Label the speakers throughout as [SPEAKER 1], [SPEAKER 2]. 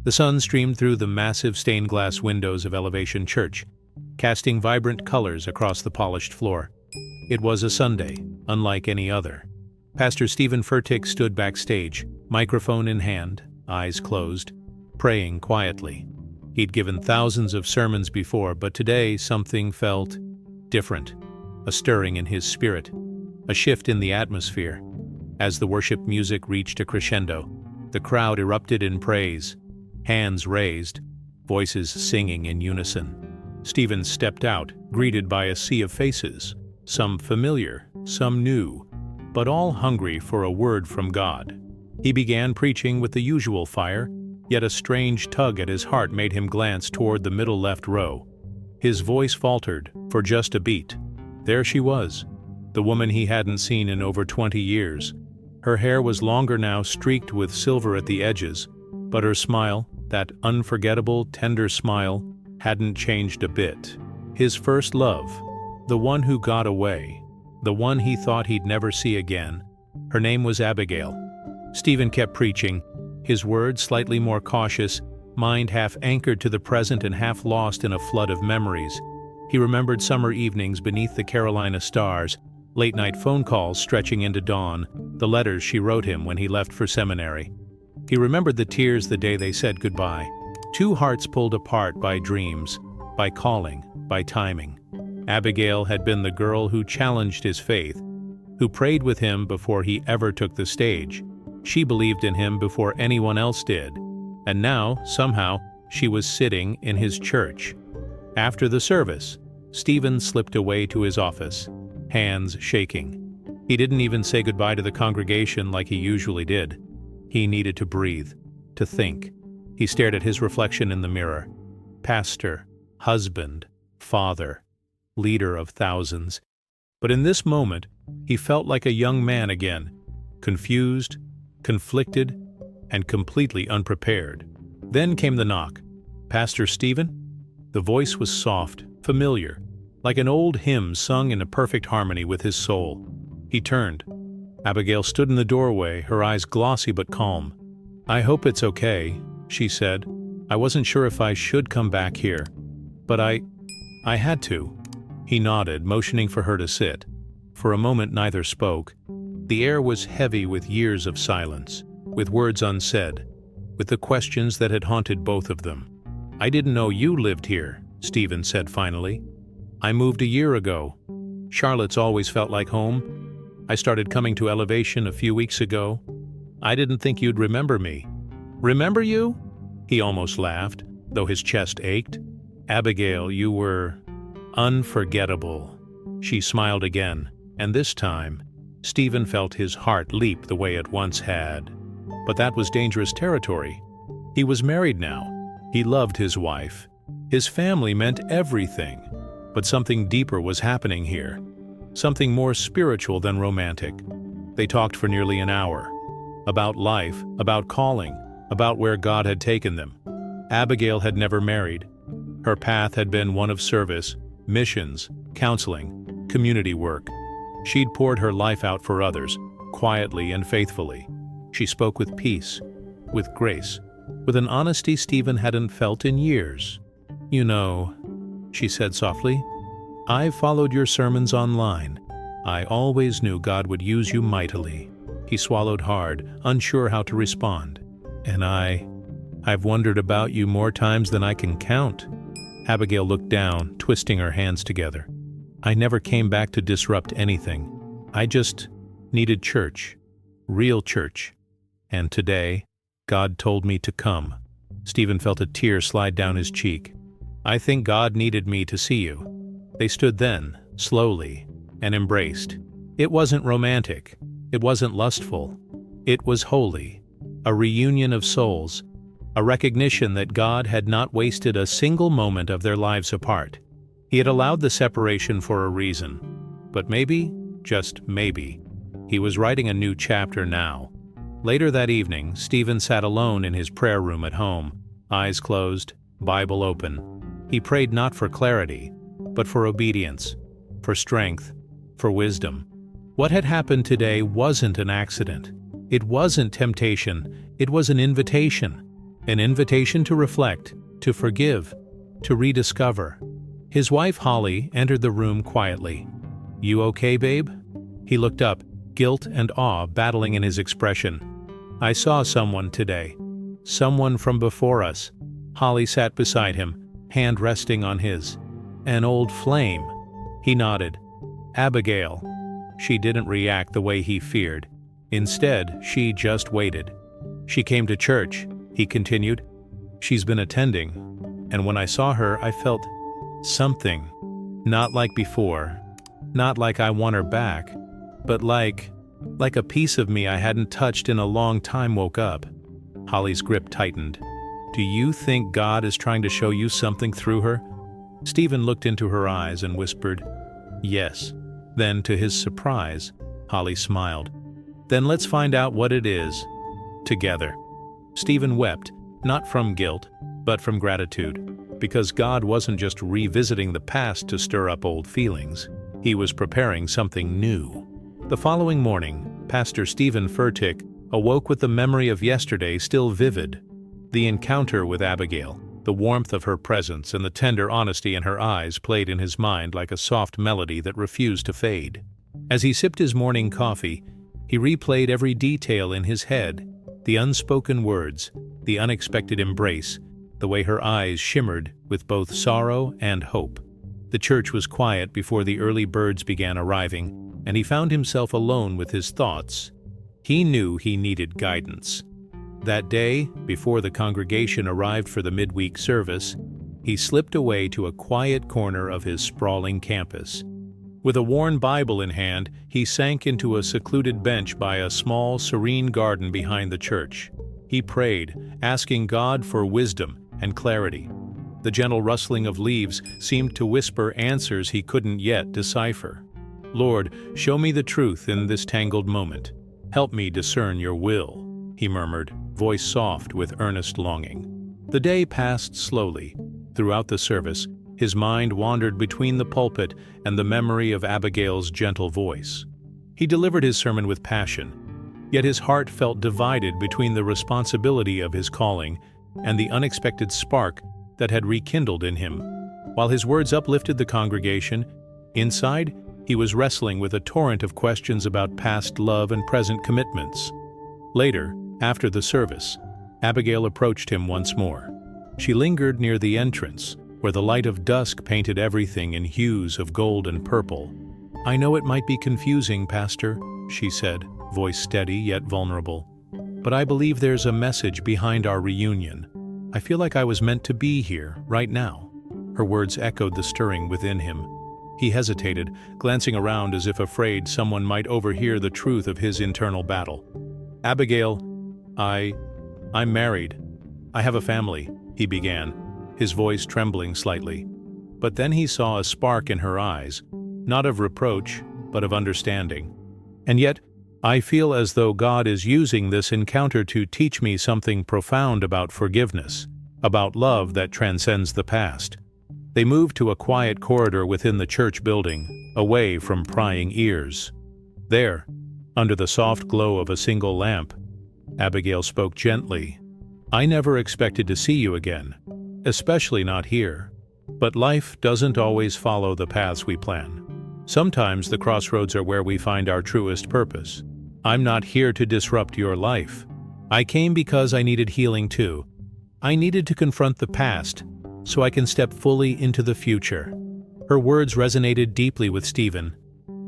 [SPEAKER 1] The sun streamed through the massive stained glass windows of Elevation Church, casting vibrant colors across the polished floor. It was a Sunday, unlike any other. Pastor Stephen Furtick stood backstage, microphone in hand, eyes closed, praying quietly. He'd given thousands of sermons before, but today something felt different, a stirring in his spirit, a shift in the atmosphere. As the worship music reached a crescendo, the crowd erupted in praise, hands raised, voices singing in unison. Stephen stepped out, greeted by a sea of faces, some familiar, some new, but all hungry for a word from God. He began preaching with the usual fire, yet a strange tug at his heart made him glance toward the middle left row. His voice faltered for just a beat. There she was, the woman he hadn't seen in over 20 years. Her hair was longer now, streaked with silver at the edges, but her smile, that unforgettable, tender smile, hadn't changed a bit. His first love, the one who got away, the one he thought he'd never see again. Her name was Abigail. Stephen kept preaching, his words slightly more cautious, mind half anchored to the present and half lost in a flood of memories. He remembered summer evenings beneath the Carolina stars, late-night phone calls stretching into dawn, the letters she wrote him when he left for seminary. He remembered the tears the day they said goodbye. Two hearts pulled apart by dreams, by calling, by timing. Abigail had been the girl who challenged his faith, who prayed with him before he ever took the stage. She believed in him before anyone else did. And now, somehow, she was sitting in his church. After the service, Stephen slipped away to his office, hands shaking. He didn't even say goodbye to the congregation like he usually did. He needed to breathe, to think. He stared at his reflection in the mirror. Pastor, husband, father, leader of thousands. But in this moment, he felt like a young man again, confused, conflicted, and completely unprepared. Then came the knock. "Pastor Stephen?" The voice was soft, familiar, like an old hymn sung in a perfect harmony with his soul. He turned. Abigail stood in the doorway, her eyes glossy but calm. "I hope it's okay," she said. "I wasn't sure if I should come back here, but I had to." He nodded, motioning for her to sit. For a moment neither spoke. The air was heavy with years of silence, with words unsaid, with the questions that had haunted both of them. "I didn't know you lived here," Stephen said finally. "I moved a year ago. Charlotte's always felt like home. I started coming to Elevation a few weeks ago. I didn't think you'd remember me." "Remember you?" He almost laughed, though his chest ached. "Abigail, you were unforgettable." She smiled again, and this time, Stephen felt his heart leap the way it once had. But that was dangerous territory. He was married now. He loved his wife. His family meant everything. But something deeper was happening here. Something more spiritual than romantic. They talked for nearly an hour. About life, about calling, about where God had taken them. Abigail had never married. Her path had been one of service, missions, counseling, community work. She'd poured her life out for others, quietly and faithfully. She spoke with peace, with grace, with an honesty Stephen hadn't felt in years. "You know," she said softly, "I've followed your sermons online. I always knew God would use you mightily." He swallowed hard, unsure how to respond. "And I've wondered about you more times than I can count." Abigail looked down, twisting her hands together. "I never came back to disrupt anything. I just needed church, real church. And today, God told me to come." Stephen felt a tear slide down his cheek. "I think God needed me to see you." They stood then, slowly, and embraced. It wasn't romantic. It wasn't lustful. It was holy. A reunion of souls. A recognition that God had not wasted a single moment of their lives apart. He had allowed the separation for a reason. But maybe, just maybe, he was writing a new chapter now. Later that evening, Stephen sat alone in his prayer room at home, eyes closed, Bible open. He prayed not for clarity, but for obedience, for strength, for wisdom. What had happened today wasn't an accident. It wasn't temptation. It was an invitation. An invitation to reflect, to forgive, to rediscover. His wife, Holly, entered the room quietly. "You okay, babe?" He looked up, guilt and awe battling in his expression. "I saw someone today. Someone from before us." Holly sat beside him, hand resting on his. "An old flame." He nodded. "Abigail." She didn't react the way he feared. Instead, she just waited. "She came to church," he continued. "She's been attending. And when I saw her, I felt something. Not like before. Not like I want her back. But like a piece of me I hadn't touched in a long time woke up." Holly's grip tightened. "Do you think God is trying to show you something through her?" Stephen looked into her eyes and whispered, "Yes." Then, to his surprise, Holly smiled. "Then let's find out what it is. Together." Stephen wept, not from guilt, but from gratitude, because God wasn't just revisiting the past to stir up old feelings. He was preparing something new. The following morning, Pastor Stephen Furtick awoke with the memory of yesterday still vivid. The encounter with Abigail, the warmth of her presence and the tender honesty in her eyes played in his mind like a soft melody that refused to fade. As he sipped his morning coffee, he replayed every detail in his head, the unspoken words, the unexpected embrace, the way her eyes shimmered with both sorrow and hope. The church was quiet before the early birds began arriving, and he found himself alone with his thoughts. He knew he needed guidance. That day, before the congregation arrived for the midweek service, he slipped away to a quiet corner of his sprawling campus. With a worn Bible in hand, he sank into a secluded bench by a small, serene garden behind the church. He prayed, asking God for wisdom and clarity. The gentle rustling of leaves seemed to whisper answers he couldn't yet decipher. "Lord, show me the truth in this tangled moment. Help me discern your will," he murmured, voice soft with earnest longing. The day passed slowly. Throughout the service, his mind wandered between the pulpit and the memory of Abigail's gentle voice. He delivered his sermon with passion, yet his heart felt divided between the responsibility of his calling and the unexpected spark that had rekindled in him. While his words uplifted the congregation, inside, he was wrestling with a torrent of questions about past love and present commitments. Later, after the service, Abigail approached him once more. She lingered near the entrance, where the light of dusk painted everything in hues of gold and purple. "I know it might be confusing, Pastor," she said, voice steady yet vulnerable. "But I believe there's a message behind our reunion. I feel like I was meant to be here, right now." Her words echoed the stirring within him. He hesitated, glancing around as if afraid someone might overhear the truth of his internal battle. "Abigail, I'm married. I have a family," he began, his voice trembling slightly. But then he saw a spark in her eyes, not of reproach, but of understanding. "And yet, I feel as though God is using this encounter to teach me something profound about forgiveness, about love that transcends the past." They moved to a quiet corridor within the church building, away from prying ears. There, under the soft glow of a single lamp, Abigail spoke gently. "I never expected to see you again, especially not here. But life doesn't always follow the paths we plan. Sometimes the crossroads are where we find our truest purpose. I'm not here to disrupt your life. I came because I needed healing too. I needed to confront the past, so I can step fully into the future." Her words resonated deeply with Stephen.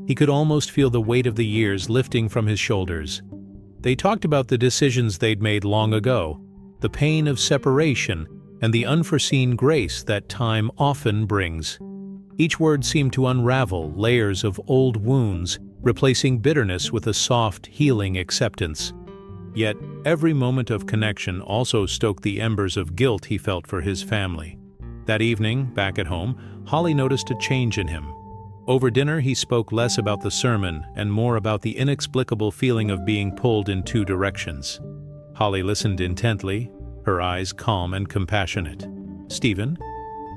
[SPEAKER 1] He could almost feel the weight of the years lifting from his shoulders. They talked about the decisions they'd made long ago, the pain of separation, and the unforeseen grace that time often brings. Each word seemed to unravel layers of old wounds, replacing bitterness with a soft, healing acceptance. Yet, every moment of connection also stoked the embers of guilt he felt for his family. That evening, back at home, Holly noticed a change in him. Over dinner, he spoke less about the sermon and more about the inexplicable feeling of being pulled in two directions. Holly listened intently, her eyes calm and compassionate. "Stephen,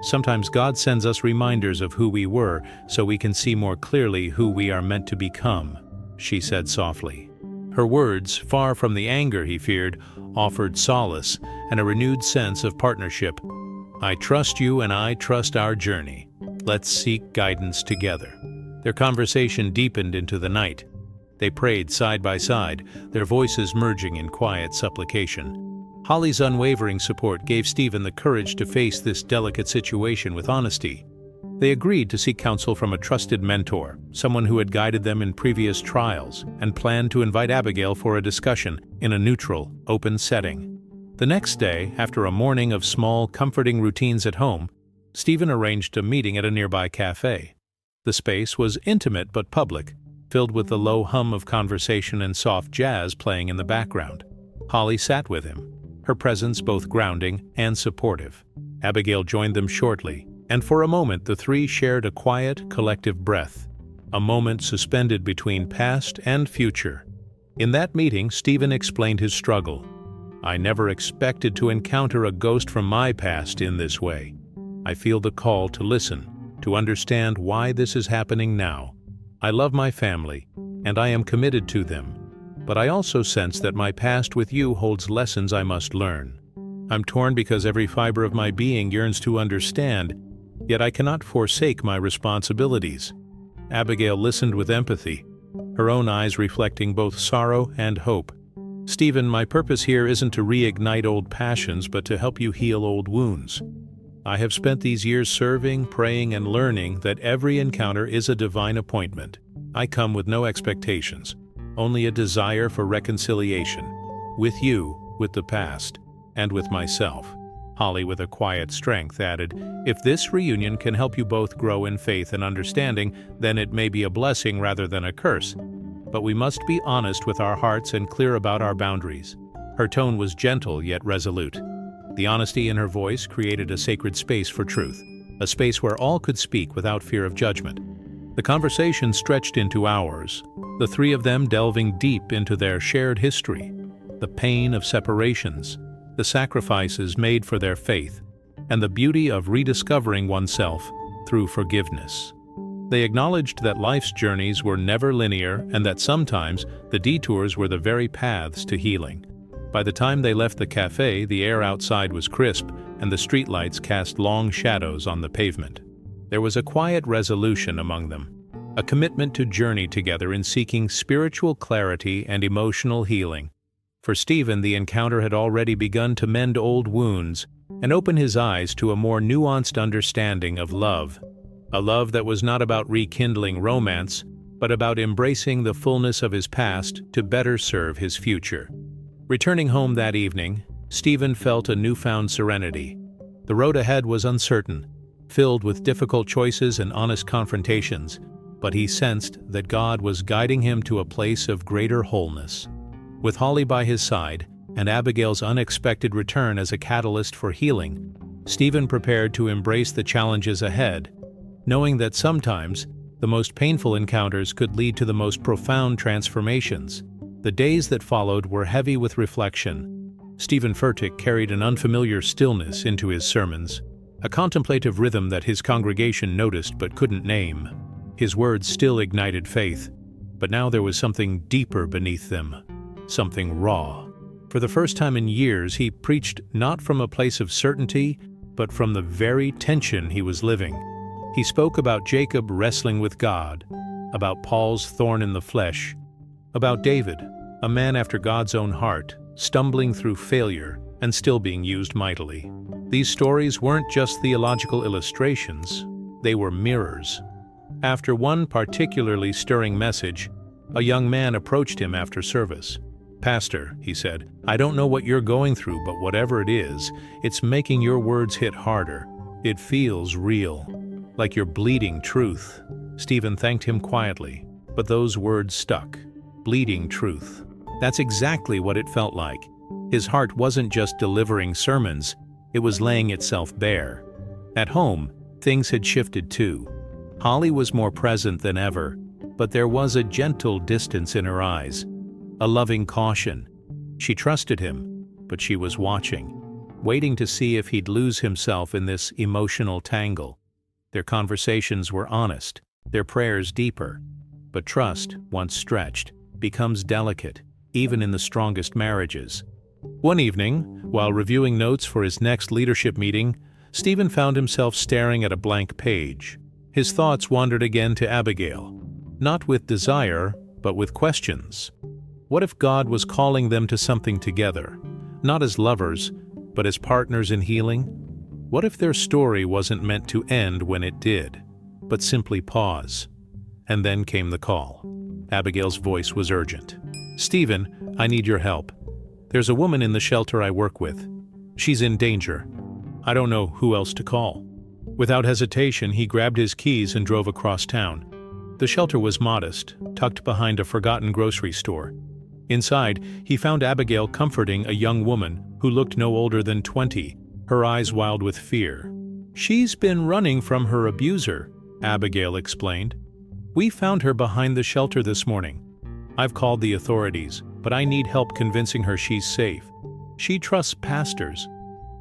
[SPEAKER 1] sometimes God sends us reminders of who we were so we can see more clearly who we are meant to become," she said softly. Her words, far from the anger he feared, offered solace and a renewed sense of partnership. "I trust you and I trust our journey. Let's seek guidance together." Their conversation deepened into the night. They prayed side by side, their voices merging in quiet supplication. Holly's unwavering support gave Stephen the courage to face this delicate situation with honesty. They agreed to seek counsel from a trusted mentor, someone who had guided them in previous trials, and planned to invite Abigail for a discussion in a neutral, open setting. The next day, after a morning of small, comforting routines at home, Stephen arranged a meeting at a nearby cafe. The space was intimate but public, filled with the low hum of conversation and soft jazz playing in the background. Holly sat with him, her presence both grounding and supportive. Abigail joined them shortly, and for a moment the three shared a quiet, collective breath, a moment suspended between past and future. In that meeting, Stephen explained his struggle. "I never expected to encounter a ghost from my past in this way. I feel the call to listen, to understand why this is happening now. I love my family, and I am committed to them. But I also sense that my past with you holds lessons I must learn. I'm torn because every fiber of my being yearns to understand, yet I cannot forsake my responsibilities." Abigail listened with empathy, her own eyes reflecting both sorrow and hope. "Stephen, my purpose here isn't to reignite old passions, but to help you heal old wounds. I have spent these years serving, praying, and learning that every encounter is a divine appointment. I come with no expectations, only a desire for reconciliation, with you, with the past, and with myself." Holly, with a quiet strength, added, "If this reunion can help you both grow in faith and understanding, then it may be a blessing rather than a curse. But we must be honest with our hearts and clear about our boundaries." Her tone was gentle yet resolute. The honesty in her voice created a sacred space for truth, a space where all could speak without fear of judgment. The conversation stretched into hours, the three of them delving deep into their shared history, the pain of separations, the sacrifices made for their faith, and the beauty of rediscovering oneself through forgiveness. They acknowledged that life's journeys were never linear and that sometimes the detours were the very paths to healing. By the time they left the cafe, the air outside was crisp and the streetlights cast long shadows on the pavement. There was a quiet resolution among them, a commitment to journey together in seeking spiritual clarity and emotional healing. For Stephen, the encounter had already begun to mend old wounds and open his eyes to a more nuanced understanding of love, a love that was not about rekindling romance, but about embracing the fullness of his past to better serve his future. Returning home that evening, Stephen felt a newfound serenity. The road ahead was uncertain, filled with difficult choices and honest confrontations, but he sensed that God was guiding him to a place of greater wholeness. With Holly by his side, and Abigail's unexpected return as a catalyst for healing, Stephen prepared to embrace the challenges ahead, knowing that sometimes the most painful encounters could lead to the most profound transformations. The days that followed were heavy with reflection. Stephen Furtick carried an unfamiliar stillness into his sermons, a contemplative rhythm that his congregation noticed but couldn't name. His words still ignited faith, but now there was something deeper beneath them, something raw. For the first time in years, he preached not from a place of certainty, but from the very tension he was living. He spoke about Jacob wrestling with God, about Paul's thorn in the flesh, about David, a man after God's own heart, stumbling through failure and still being used mightily. These stories weren't just theological illustrations, they were mirrors. After one particularly stirring message, a young man approached him after service. "Pastor," he said, "I don't know what you're going through, but whatever it is, it's making your words hit harder. It feels real, like you're bleeding truth." Stephen thanked him quietly, but those words stuck. Bleeding truth. That's exactly what it felt like. His heart wasn't just delivering sermons, it was laying itself bare. At home, things had shifted too. Holly was more present than ever, but there was a gentle distance in her eyes, a loving caution. She trusted him, but she was watching, waiting to see if he'd lose himself in this emotional tangle. Their conversations were honest, their prayers deeper, but trust, once stretched, becomes delicate, even in the strongest marriages. One evening, while reviewing notes for his next leadership meeting, Stephen found himself staring at a blank page. His thoughts wandered again to Abigail, not with desire, but with questions. What if God was calling them to something together, not as lovers, but as partners in healing? What if their story wasn't meant to end when it did, but simply pause? And then came the call. Abigail's voice was urgent. "Stephen, I need your help. There's a woman in the shelter I work with. She's in danger. I don't know who else to call." Without hesitation, he grabbed his keys and drove across town. The shelter was modest, tucked behind a forgotten grocery store. Inside, he found Abigail comforting a young woman who looked no older than 20, her eyes wild with fear. "She's been running from her abuser," Abigail explained. "We found her behind the shelter this morning. I've called the authorities, but I need help convincing her she's safe. She trusts pastors.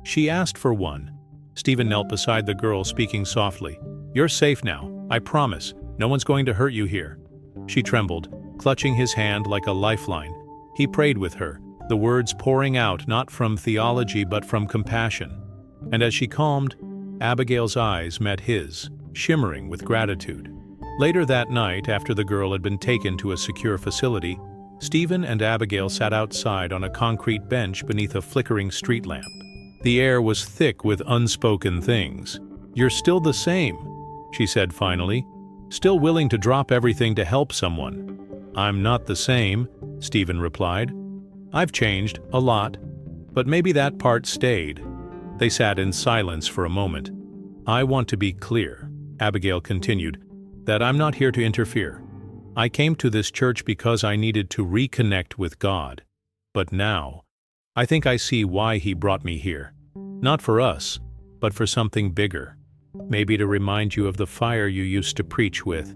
[SPEAKER 1] She asked for one." Stephen knelt beside the girl, speaking softly. "You're safe now, I promise. No one's going to hurt you here." She trembled, clutching his hand like a lifeline. He prayed with her, the words pouring out not from theology but from compassion. And as she calmed, Abigail's eyes met his, shimmering with gratitude. Later that night, after the girl had been taken to a secure facility, Stephen and Abigail sat outside on a concrete bench beneath a flickering street lamp. The air was thick with unspoken things. "You're still the same," she said finally, "still willing to drop everything to help someone." "I'm not the same," Stephen replied. "I've changed, a lot, but maybe that part stayed." They sat in silence for a moment. "I want to be clear," Abigail continued, "that I'm not here to interfere. I came to this church because I needed to reconnect with God. But now, I think I see why He brought me here. Not for us, but for something bigger. Maybe to remind you of the fire you used to preach with,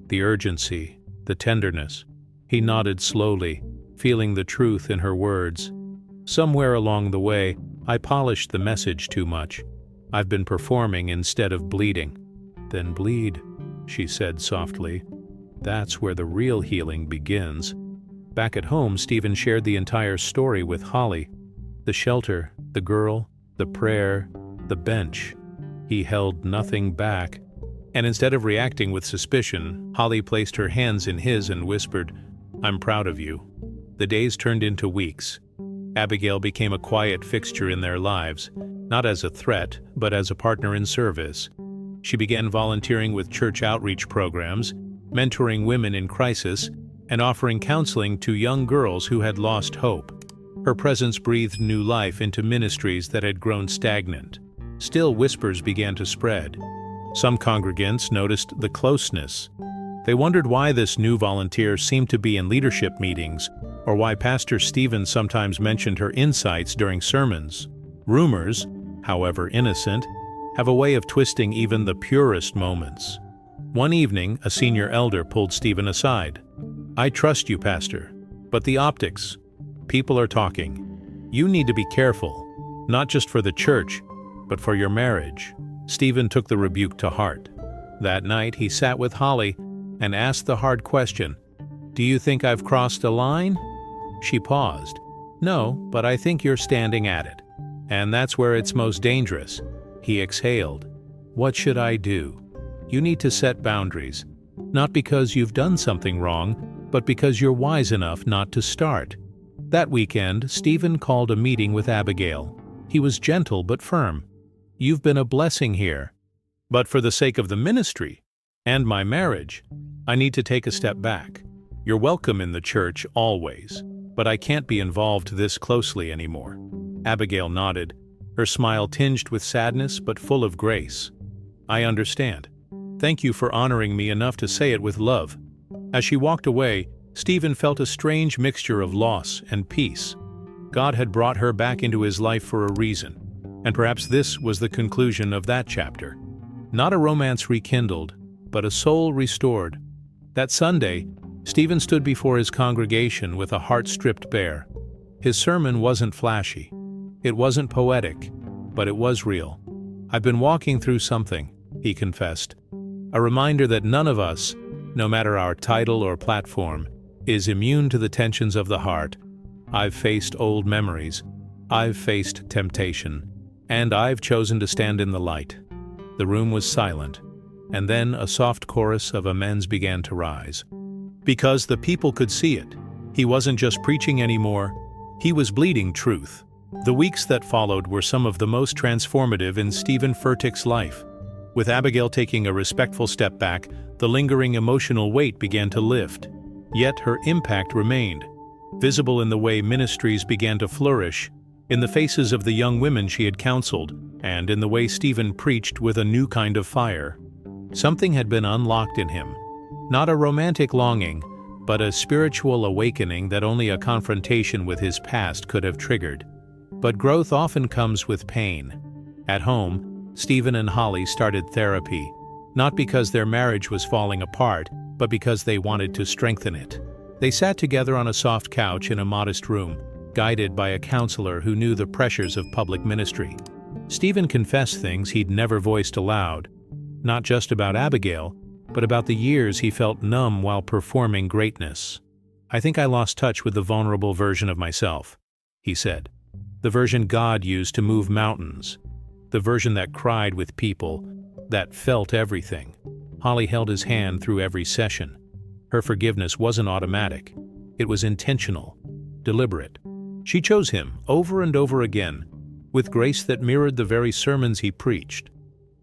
[SPEAKER 1] the urgency, the tenderness." He nodded slowly, feeling the truth in her words. "Somewhere along the way, I polished the message too much. I've been performing instead of bleeding." "Then bleed," she said softly. "That's where the real healing begins." Back at home, Stephen shared the entire story with Holly. The shelter, the girl, the prayer, the bench. He held nothing back. And instead of reacting with suspicion, Holly placed her hands in his and whispered, "I'm proud of you." The days turned into weeks. Abigail became a quiet fixture in their lives, not as a threat, but as a partner in service. She began volunteering with church outreach programs, mentoring women in crisis, and offering counseling to young girls who had lost hope. Her presence breathed new life into ministries that had grown stagnant. Still, whispers began to spread. Some congregants noticed the closeness. They wondered why this new volunteer seemed to be in leadership meetings, or why Pastor Stephen sometimes mentioned her insights during sermons. Rumors, however innocent, have a way of twisting even the purest moments. One evening, a senior elder pulled Stephen aside. "I trust you, Pastor, but the optics. People are talking. You need to be careful, not just for the church, but for your marriage." Stephen took the rebuke to heart. That night, he sat with Holly and asked the hard question, "Do you think I've crossed a line?" She paused. "No, but I think you're standing at it. And that's where it's most dangerous." He exhaled. "What should I do?" "You need to set boundaries, not because you've done something wrong, but because you're wise enough not to start." That weekend, Stephen called a meeting with Abigail. He was gentle but firm. "You've been a blessing here. But for the sake of the ministry and my marriage, I need to take a step back. You're welcome in the church always, but I can't be involved this closely anymore." Abigail nodded, her smile tinged with sadness but full of grace. "I understand. Thank you for honoring me enough to say it with love." As she walked away, Stephen felt a strange mixture of loss and peace. God had brought her back into his life for a reason, and perhaps this was the conclusion of that chapter. Not a romance rekindled, but a soul restored. That Sunday, Stephen stood before his congregation with a heart stripped bare. His sermon wasn't flashy. It wasn't poetic, but it was real. "I've been walking through something," he confessed. "A reminder that none of us, no matter our title or platform, is immune to the tensions of the heart I've faced old memories. I've faced temptation. And I've chosen to stand in the light." The room was silent, and then a soft chorus of amens began to rise. Because the people could see it. He wasn't just preaching anymore, he was bleeding truth. The weeks that followed were some of the most transformative in Stephen Furtick's life. With Abigail taking a respectful step back, the lingering emotional weight began to lift. Yet her impact remained, visible in the way ministries began to flourish, in the faces of the young women she had counseled, and in the way Stephen preached with a new kind of fire. Something had been unlocked in him. Not a romantic longing, but a spiritual awakening that only a confrontation with his past could have triggered. But growth often comes with pain. At home, Stephen and Holly started therapy, not because their marriage was falling apart, but because they wanted to strengthen it. They sat together on a soft couch in a modest room, guided by a counselor who knew the pressures of public ministry. Stephen confessed things he'd never voiced aloud, not just about Abigail, but about the years he felt numb while performing greatness. "I think I lost touch with the vulnerable version of myself," he said. "The version God used to move mountains. The version that cried with people, that felt everything." Holly held his hand through every session. Her forgiveness wasn't automatic. It was intentional, deliberate. She chose him over and over again, with grace that mirrored the very sermons he preached.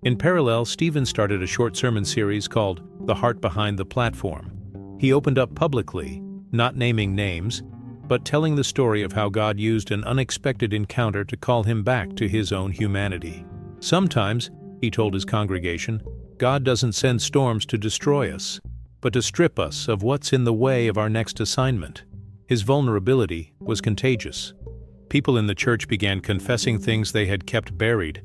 [SPEAKER 1] In parallel, Stephen started a short sermon series called The Heart Behind the Platform. He opened up publicly, not naming names, but telling the story of how God used an unexpected encounter to call him back to his own humanity. "Sometimes," he told his congregation, "God doesn't send storms to destroy us, but to strip us of what's in the way of our next assignment." His vulnerability was contagious. People in the church began confessing things they had kept buried.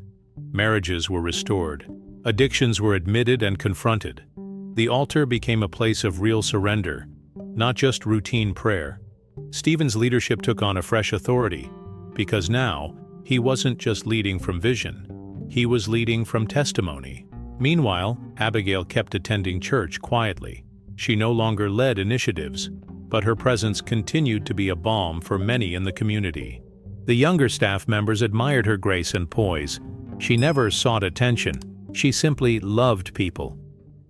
[SPEAKER 1] Marriages were restored. Addictions were admitted and confronted. The altar became a place of real surrender, not just routine prayer. Stephen's leadership took on a fresh authority, because now he wasn't just leading from vision, he was leading from testimony. Meanwhile, Abigail kept attending church quietly. She no longer led initiatives, but her presence continued to be a balm for many in the community. The younger staff members admired her grace and poise. She never sought attention, she simply loved people.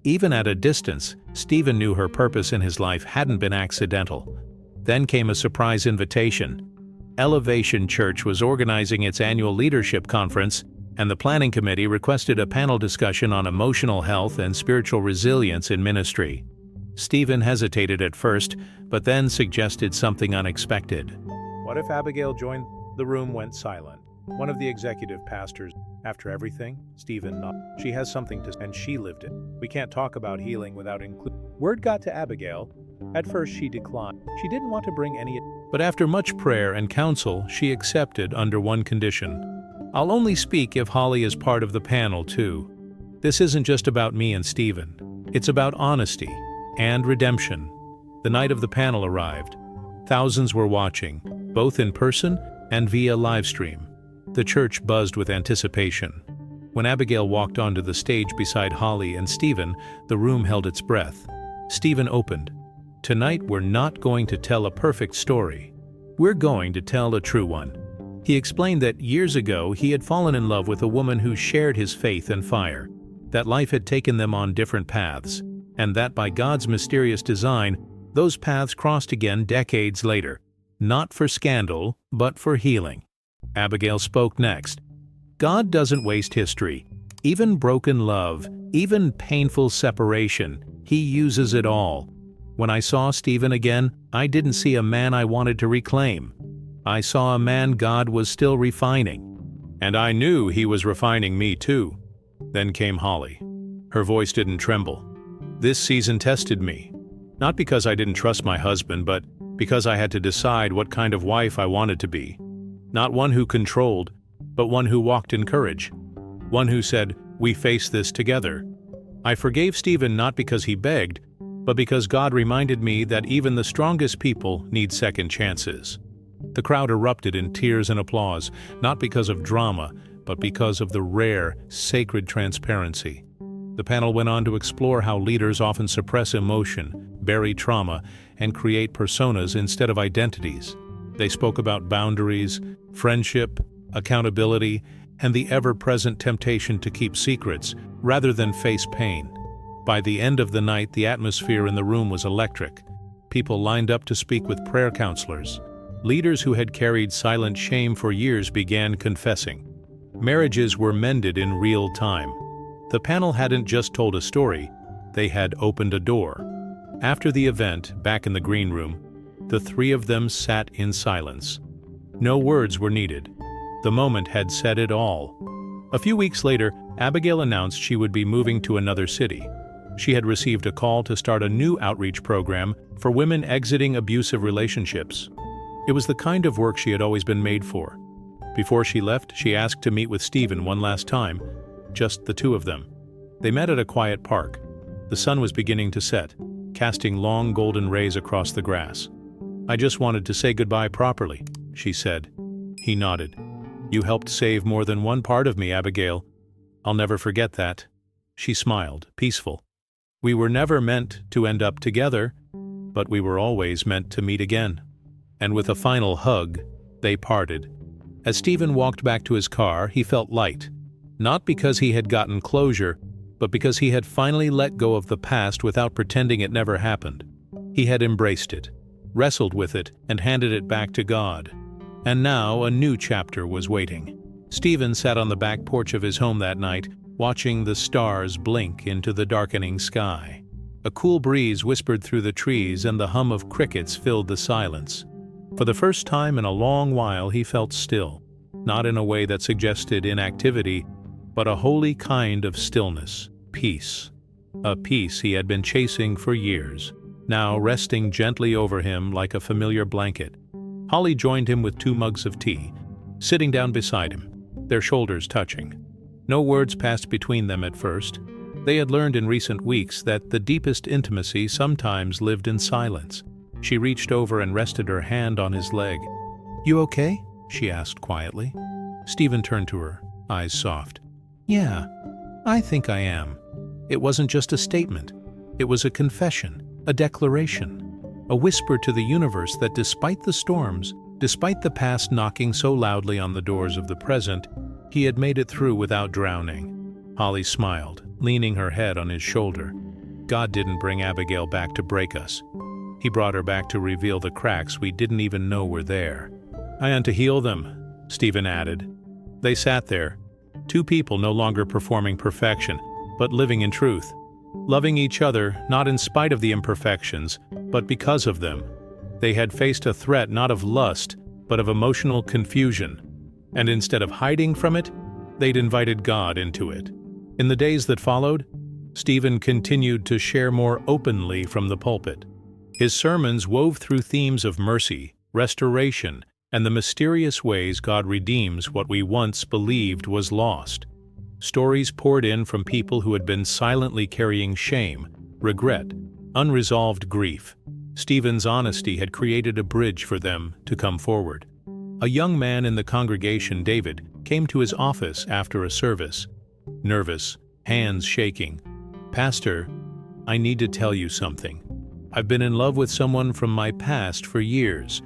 [SPEAKER 1] Even at a distance, Stephen knew her purpose in his life hadn't been accidental. Then came a surprise invitation. Elevation Church was organizing its annual leadership conference, and the planning committee requested a panel discussion on emotional health and spiritual resilience in ministry. Stephen hesitated at first, but then suggested something unexpected. "What if Abigail joined?" The room went silent. One of the executive pastors, "After everything," Stephen nodded. "She has something to say, and she lived it. We can't talk about healing without including." Word got to Abigail. At first she declined. She didn't want to bring any, but after much prayer and counsel, she accepted under one condition. "I'll only speak if Holly is part of the panel too. This isn't just about me and Stephen. It's about honesty and redemption." The night of the panel arrived. Thousands were watching, both in person and via live stream. The church buzzed with anticipation. When Abigail walked onto the stage beside Holly and Stephen, the room held its breath. Stephen opened. "Tonight we're not going to tell a perfect story. We're going to tell a true one." He explained that years ago he had fallen in love with a woman who shared his faith and fire, that life had taken them on different paths, and that by God's mysterious design, those paths crossed again decades later, not for scandal, but for healing. Abigail spoke next. "God doesn't waste history. Even broken love, even painful separation, He uses it all. When I saw Stephen again, I didn't see a man I wanted to reclaim. I saw a man God was still refining. And I knew He was refining me too." Then came Holly. Her voice didn't tremble. "This season tested me. Not because I didn't trust my husband, but because I had to decide what kind of wife I wanted to be. Not one who controlled, but one who walked in courage. One who said, 'We face this together.' I forgave Stephen not because he begged, but because God reminded me that even the strongest people need second chances." The crowd erupted in tears and applause, not because of drama, but because of the rare, sacred transparency. The panel went on to explore how leaders often suppress emotion, bury trauma, and create personas instead of identities. They spoke about boundaries, friendship, accountability, and the ever-present temptation to keep secrets rather than face pain. By the end of the night, the atmosphere in the room was electric. People lined up to speak with prayer counselors. Leaders who had carried silent shame for years began confessing. Marriages were mended in real time. The panel hadn't just told a story, they had opened a door. After the event, back in the green room, the three of them sat in silence. No words were needed. The moment had said it all. A few weeks later, Abigail announced she would be moving to another city. She had received a call to start a new outreach program for women exiting abusive relationships. It was the kind of work she had always been made for. Before she left, she asked to meet with Stephen one last time, just the two of them. They met at a quiet park. The sun was beginning to set, casting long golden rays across the grass. "I just wanted to say goodbye properly," she said. He nodded. "You helped save more than one part of me, Abigail. I'll never forget that." She smiled, peaceful. "We were never meant to end up together, but we were always meant to meet again." And with a final hug, they parted. As Stephen walked back to his car, he felt light. Not because he had gotten closure, but because he had finally let go of the past without pretending it never happened. He had embraced it, wrestled with it, and handed it back to God. And now a new chapter was waiting. Stephen sat on the back porch of his home that night, watching the stars blink into the darkening sky. A cool breeze whispered through the trees and the hum of crickets filled the silence. For the first time in a long while he felt still, not in a way that suggested inactivity, but a holy kind of stillness, peace. A peace he had been chasing for years, now resting gently over him like a familiar blanket. Holly joined him with 2 mugs of tea, sitting down beside him, their shoulders touching. No words passed between them at first. They had learned in recent weeks that the deepest intimacy sometimes lived in silence. She reached over and rested her hand on his leg. "You okay?" she asked quietly. Stephen turned to her, eyes soft. "Yeah, I think I am." It wasn't just a statement. It was a confession, a declaration, a whisper to the universe that despite the storms, despite the past knocking so loudly on the doors of the present, he had made it through without drowning. Holly smiled, leaning her head on his shoulder. God didn't bring Abigail back to break us. He brought her back to reveal the cracks we didn't even know were there. "And to heal them," Stephen added. They sat there, 2 people no longer performing perfection, but living in truth. Loving each other not in spite of the imperfections, but because of them. They had faced a threat not of lust, but of emotional confusion. And instead of hiding from it, they'd invited God into it. In the days that followed, Stephen continued to share more openly from the pulpit. His sermons wove through themes of mercy, restoration, and the mysterious ways God redeems what we once believed was lost. Stories poured in from people who had been silently carrying shame, regret, unresolved grief. Stephen's honesty had created a bridge for them to come forward. A young man in the congregation, David, came to his office after a service. Nervous, hands shaking. "Pastor, I need to tell you something. I've been in love with someone from my past for years.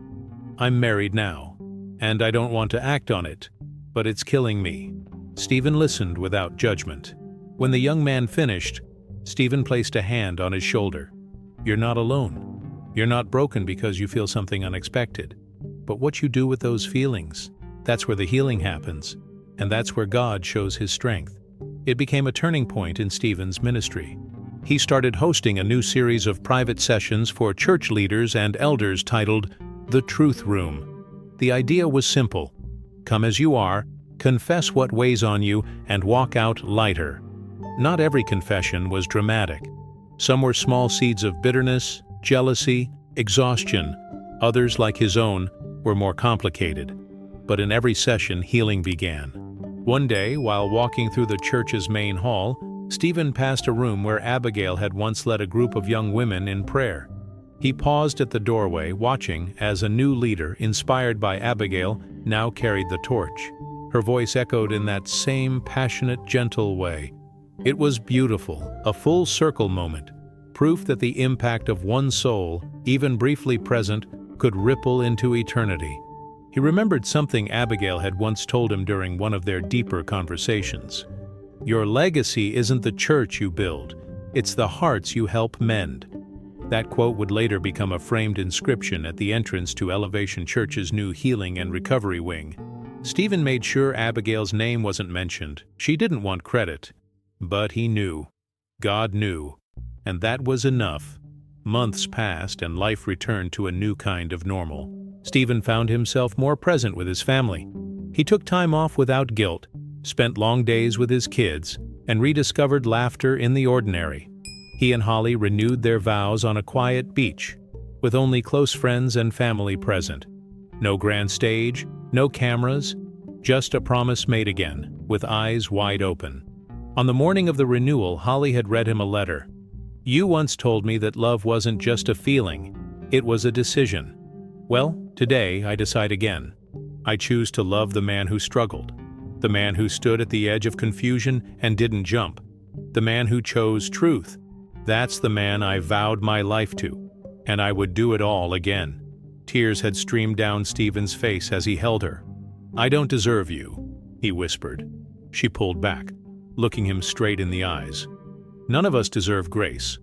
[SPEAKER 1] I'm married now, and I don't want to act on it, but it's killing me." Stephen listened without judgment. When the young man finished, Stephen placed a hand on his shoulder. "You're not alone. You're not broken because you feel something unexpected. But what you do with those feelings, that's where the healing happens, and that's where God shows his strength." It became a turning point in Stephen's ministry. He started hosting a new series of private sessions for church leaders and elders titled The Truth Room. The idea was simple. Come as you are, confess what weighs on you, and walk out lighter. Not every confession was dramatic. Some were small seeds of bitterness, jealousy, exhaustion. Others, like his own, were more complicated. But in every session, healing began. One day, while walking through the church's main hall, Stephen passed a room where Abigail had once led a group of young women in prayer. He paused at the doorway, watching as a new leader, inspired by Abigail, now carried the torch. Her voice echoed in that same passionate, gentle way. It was beautiful, a full circle moment, proof that the impact of one soul, even briefly present, could ripple into eternity. He remembered something Abigail had once told him during one of their deeper conversations. "Your legacy isn't the church you build, it's the hearts you help mend." That quote would later become a framed inscription at the entrance to Elevation Church's new healing and recovery wing. Stephen made sure Abigail's name wasn't mentioned. She didn't want credit. But he knew. God knew. And that was enough. Months passed and life returned to a new kind of normal. Stephen found himself more present with his family. He took time off without guilt, spent long days with his kids, and rediscovered laughter in the ordinary. He and Holly renewed their vows on a quiet beach, with only close friends and family present. No grand stage, no cameras, just a promise made again, with eyes wide open. On the morning of the renewal, Holly had read him a letter. "You once told me that love wasn't just a feeling, it was a decision. Well, today I decide again. I choose to love the man who struggled, the man who stood at the edge of confusion and didn't jump, the man who chose truth. That's the man I vowed my life to, and I would do it all again." Tears had streamed down Stephen's face as he held her. "I don't deserve you," he whispered. She pulled back, looking him straight in the eyes. "None of us deserve grace,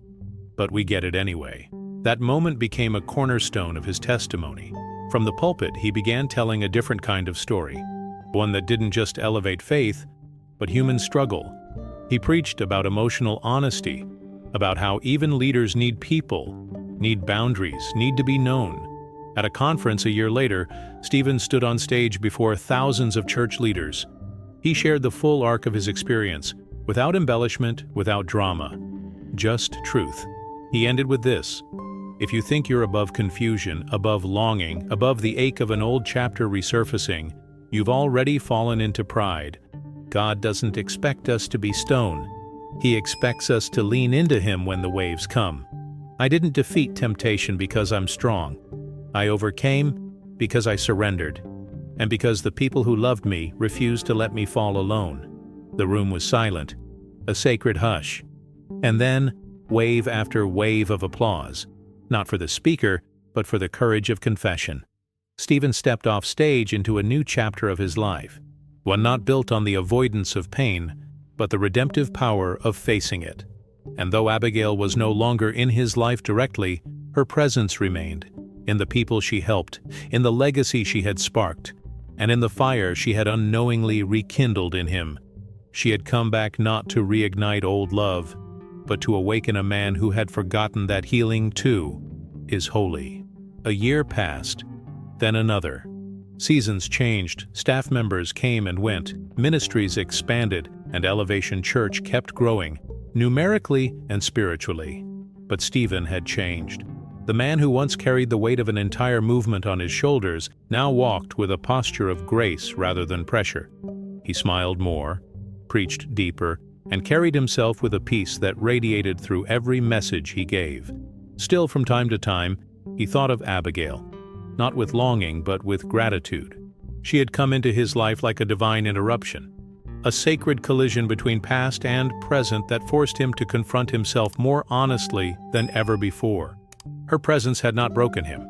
[SPEAKER 1] but we get it anyway." That moment became a cornerstone of his testimony. From the pulpit, he began telling a different kind of story, one that didn't just elevate faith, but human struggle. He preached about emotional honesty, about how even leaders need people, need boundaries, need to be known. At a conference a year later, Stephen stood on stage before thousands of church leaders. He shared the full arc of his experience, without embellishment, without drama, just truth. He ended with this: "If you think you're above confusion, above longing, above the ache of an old chapter resurfacing, you've already fallen into pride. God doesn't expect us to be stone. He expects us to lean into Him when the waves come. I didn't defeat temptation because I'm strong. I overcame because I surrendered, and because the people who loved me refused to let me fall alone." The room was silent, a sacred hush. And then, wave after wave of applause, not for the speaker, but for the courage of confession. Stephen stepped off stage into a new chapter of his life, one not built on the avoidance of pain, but the redemptive power of facing it. And though Abigail was no longer in his life directly, her presence remained, in the people she helped, in the legacy she had sparked, and in the fire she had unknowingly rekindled in him. She had come back not to reignite old love, but to awaken a man who had forgotten that healing, too, is holy. A year passed, then another. Seasons changed, staff members came and went, ministries expanded, and Elevation Church kept growing, numerically and spiritually. But Stephen had changed. The man who once carried the weight of an entire movement on his shoulders now walked with a posture of grace rather than pressure. He smiled more, preached deeper, and carried himself with a peace that radiated through every message he gave. Still, from time to time, he thought of Abigail, not with longing but with gratitude. She had come into his life like a divine interruption, a sacred collision between past and present that forced him to confront himself more honestly than ever before. Her presence had not broken him.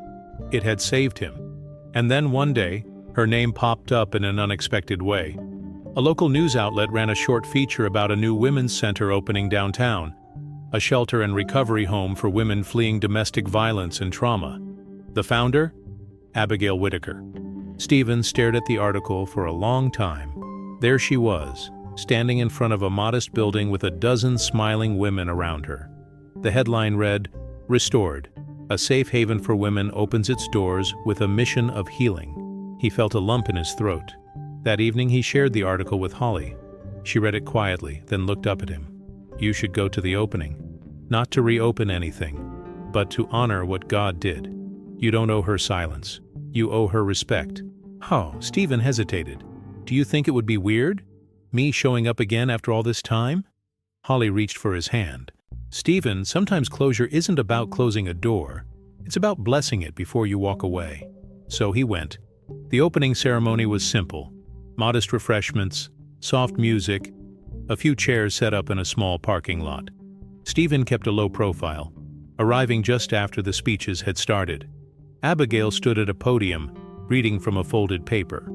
[SPEAKER 1] It had saved him. And then one day, her name popped up in an unexpected way. A local news outlet ran a short feature about a new women's center opening downtown, a shelter and recovery home for women fleeing domestic violence and trauma. The founder? Abigail Whitaker. Stephen stared at the article for a long time. There she was, standing in front of a modest building with a dozen smiling women around her. The headline read, "Restored. A safe haven for women opens its doors with a mission of healing." He felt a lump in his throat. That evening he shared the article with Holly. She read it quietly, then looked up at him. "You should go to the opening. Not to reopen anything, but to honor what God did. You don't owe her silence. You owe her respect." Oh, Stephen hesitated. "Do you think it would be weird? Me showing up again after all this time?" Holly reached for his hand. "Stephen, sometimes closure isn't about closing a door. It's about blessing it before you walk away." So he went. The opening ceremony was simple. Modest refreshments, soft music, a few chairs set up in a small parking lot. Stephen kept a low profile, arriving just after the speeches had started. Abigail stood at a podium, reading from a folded paper,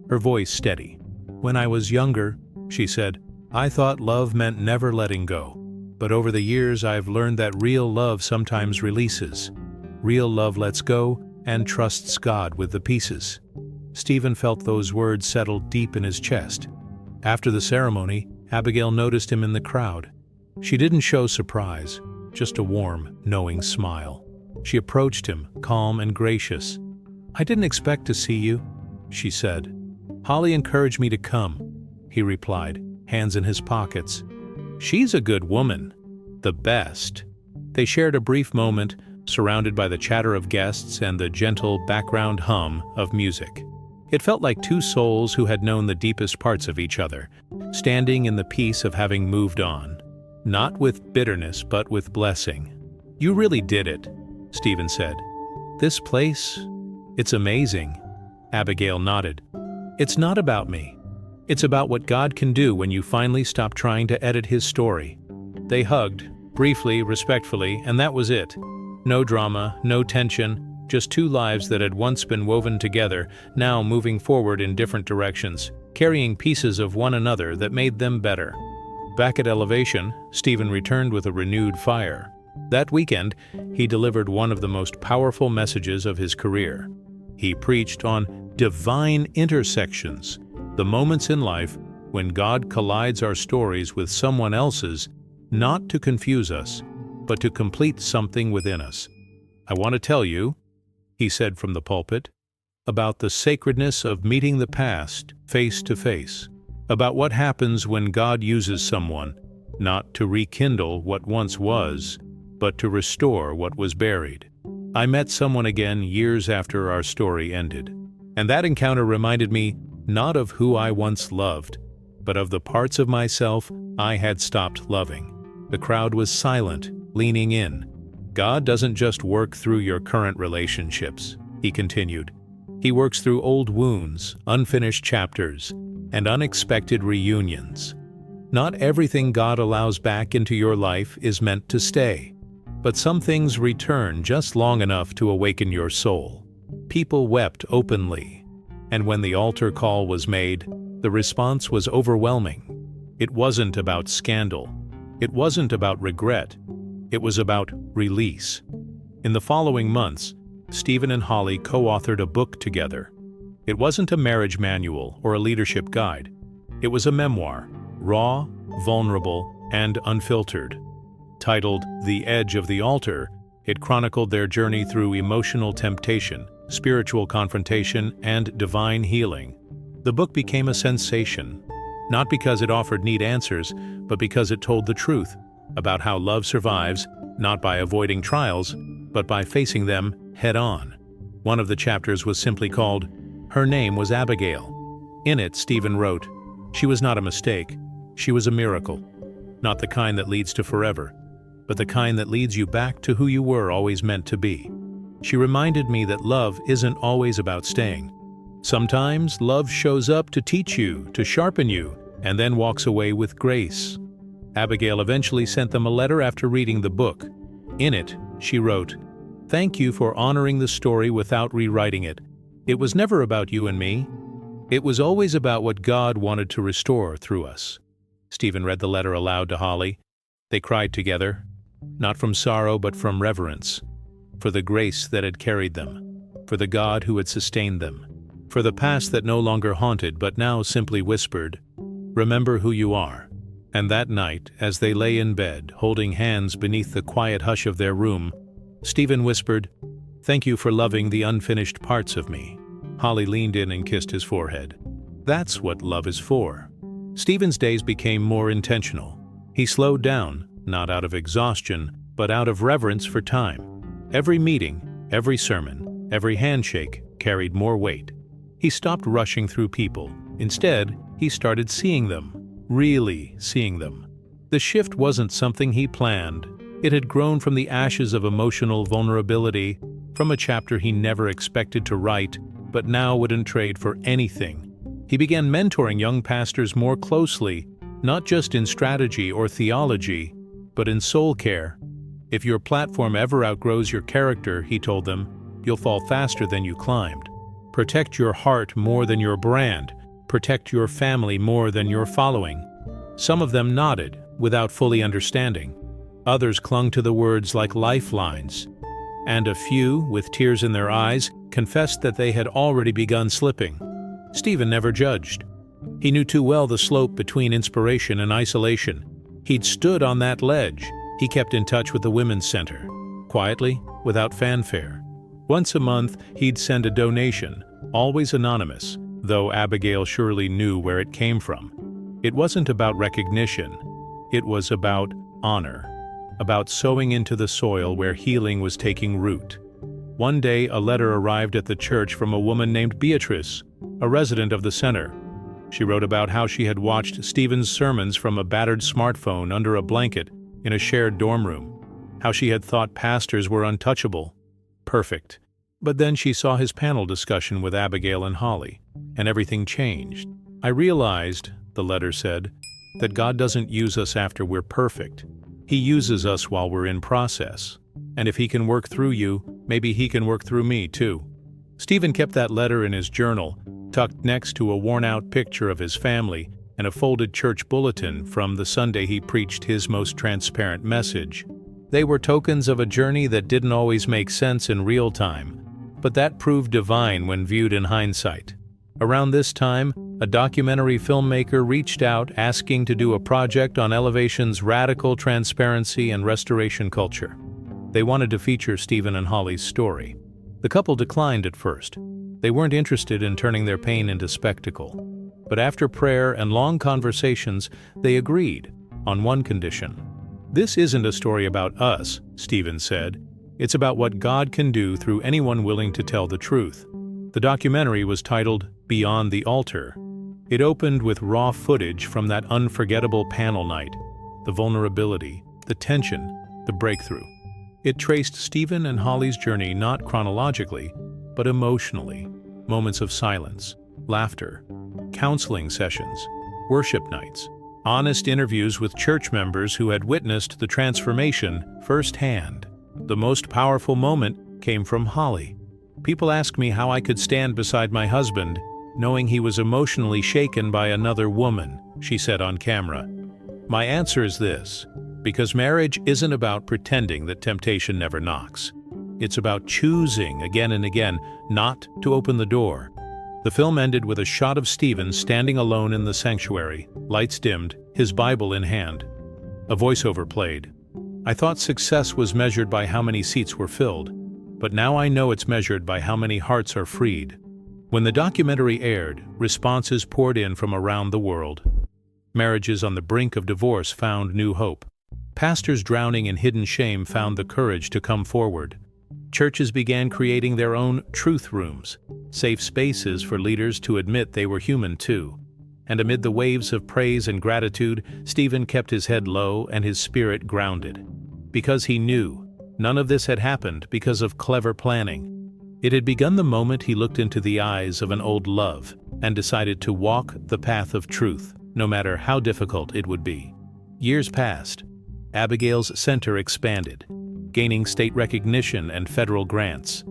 [SPEAKER 1] her voice steady. "When I was younger," she said, "I thought love meant never letting go. But over the years I've learned that real love sometimes releases. Real love lets go and trusts God with the pieces." Stephen felt those words settle deep in his chest. After the ceremony, Abigail noticed him in the crowd. She didn't show surprise, just a warm, knowing smile. She approached him, calm and gracious. "I didn't expect to see you," she said. "Holly encouraged me to come," he replied, hands in his pockets. "She's a good woman. The best." They shared a brief moment, surrounded by the chatter of guests and the gentle background hum of music. It felt like two souls who had known the deepest parts of each other, standing in the peace of having moved on. Not with bitterness, but with blessing. "You really did it," Stephen said. "This place, it's amazing." Abigail nodded. "It's not about me. It's about what God can do when you finally stop trying to edit His story." They hugged, briefly, respectfully, and that was it. No drama, no tension, just two lives that had once been woven together, now moving forward in different directions, carrying pieces of one another that made them better. Back at Elevation, Stephen returned with a renewed fire. That weekend, he delivered one of the most powerful messages of his career. He preached on divine intersections, the moments in life when God collides our stories with someone else's, not to confuse us, but to complete something within us. "I want to tell you," he said from the pulpit, "about the sacredness of meeting the past face to face, about what happens when God uses someone, not to rekindle what once was, but to restore what was buried. I met someone again years after our story ended, and that encounter reminded me not of who I once loved, but of the parts of myself I had stopped loving." The crowd was silent, leaning in. "God doesn't just work through your current relationships," he continued. "He works through old wounds, unfinished chapters, and unexpected reunions. Not everything God allows back into your life is meant to stay, but some things return just long enough to awaken your soul." People wept openly, and when the altar call was made, the response was overwhelming. It wasn't about scandal. It wasn't about regret. It was about release. In the following months, Stephen and Holly co-authored a book together. It wasn't a marriage manual or a leadership guide. It was a memoir, raw, vulnerable, and unfiltered. Titled "The Edge of the Altar," it chronicled their journey through emotional temptation, spiritual confrontation, and divine healing. The book became a sensation, not because it offered neat answers, but because it told the truth about how love survives, not by avoiding trials, but by facing them head-on. One of the chapters was simply called, "Her Name Was Abigail." In it, Stephen wrote, "She was not a mistake. She was a miracle. Not the kind that leads to forever, but the kind that leads you back to who you were always meant to be. She reminded me that love isn't always about staying. Sometimes love shows up to teach you, to sharpen you, and then walks away with grace." Abigail eventually sent them a letter after reading the book. In it, she wrote, "Thank you for honoring the story without rewriting it. It was never about you and me. It was always about what God wanted to restore through us." Stephen read the letter aloud to Holly. They cried together, not from sorrow but from reverence, for the grace that had carried them, for the God who had sustained them, for the past that no longer haunted but now simply whispered, "Remember who you are." And that night, as they lay in bed, holding hands beneath the quiet hush of their room, Stephen whispered, "Thank you for loving the unfinished parts of me." Holly leaned in and kissed his forehead. That's what love is for. Stephen's days became more intentional. He slowed down, not out of exhaustion, but out of reverence for time. Every meeting, every sermon, every handshake carried more weight. He stopped rushing through people. Instead, he started seeing them. Really seeing them. The shift wasn't something he planned. It had grown from the ashes of emotional vulnerability, from a chapter he never expected to write, but now wouldn't trade for anything. He began mentoring young pastors more closely, not just in strategy or theology, but in soul care. If your platform ever outgrows your character, he told them, you'll fall faster than you climbed. Protect your heart more than your brand. Protect your family more than your following." Some of them nodded, without fully understanding. Others clung to the words like lifelines. And a few, with tears in their eyes, confessed that they had already begun slipping. Stephen never judged. He knew too well the slope between inspiration and isolation. He'd stood on that ledge. He kept in touch with the Women's Center, quietly, without fanfare. Once a month, he'd send a donation, always anonymous, though Abigail surely knew where it came from. It wasn't about recognition. It was about honor, about sowing into the soil where healing was taking root. One day, a letter arrived at the church from a woman named Beatrice, a resident of the center. She wrote about how she had watched Stephen's sermons from a battered smartphone under a blanket in a shared dorm room, how she had thought pastors were untouchable, perfect. But then she saw his panel discussion with Abigail and Holly, and everything changed. "I realized," the letter said, "that God doesn't use us after we're perfect. He uses us while we're in process. And if He can work through you, maybe He can work through me too." Stephen kept that letter in his journal, tucked next to a worn-out picture of his family and a folded church bulletin from the Sunday he preached his most transparent message. They were tokens of a journey that didn't always make sense in real time, but that proved divine when viewed in hindsight. Around this time, a documentary filmmaker reached out asking to do a project on Elevation's radical transparency and restoration culture. They wanted to feature Stephen and Holly's story. The couple declined at first. They weren't interested in turning their pain into spectacle. But after prayer and long conversations, they agreed, on one condition. "This isn't a story about us," Stephen said. "It's about what God can do through anyone willing to tell the truth." The documentary was titled Beyond the Altar. It opened with raw footage from that unforgettable panel night, the vulnerability, the tension, the breakthrough. It traced Stephen and Holly's journey not chronologically, but emotionally. Moments of silence, laughter, counseling sessions, worship nights, honest interviews with church members who had witnessed the transformation firsthand. The most powerful moment came from Holly. "People ask me how I could stand beside my husband, knowing he was emotionally shaken by another woman," she said on camera. "My answer is this: because marriage isn't about pretending that temptation never knocks. It's about choosing again and again not to open the door." The film ended with a shot of Stephen standing alone in the sanctuary, lights dimmed, his Bible in hand. A voiceover played. "I thought success was measured by how many seats were filled, but now I know it's measured by how many hearts are freed." When the documentary aired, responses poured in from around the world. Marriages on the brink of divorce found new hope. Pastors drowning in hidden shame found the courage to come forward. Churches began creating their own truth rooms, safe spaces for leaders to admit they were human too. And amid the waves of praise and gratitude, Stephen kept his head low and his spirit grounded. Because he knew none of this had happened because of clever planning. It had begun the moment he looked into the eyes of an old love and decided to walk the path of truth, no matter how difficult it would be. Years passed. Abigail's center expanded, gaining state recognition and federal grants.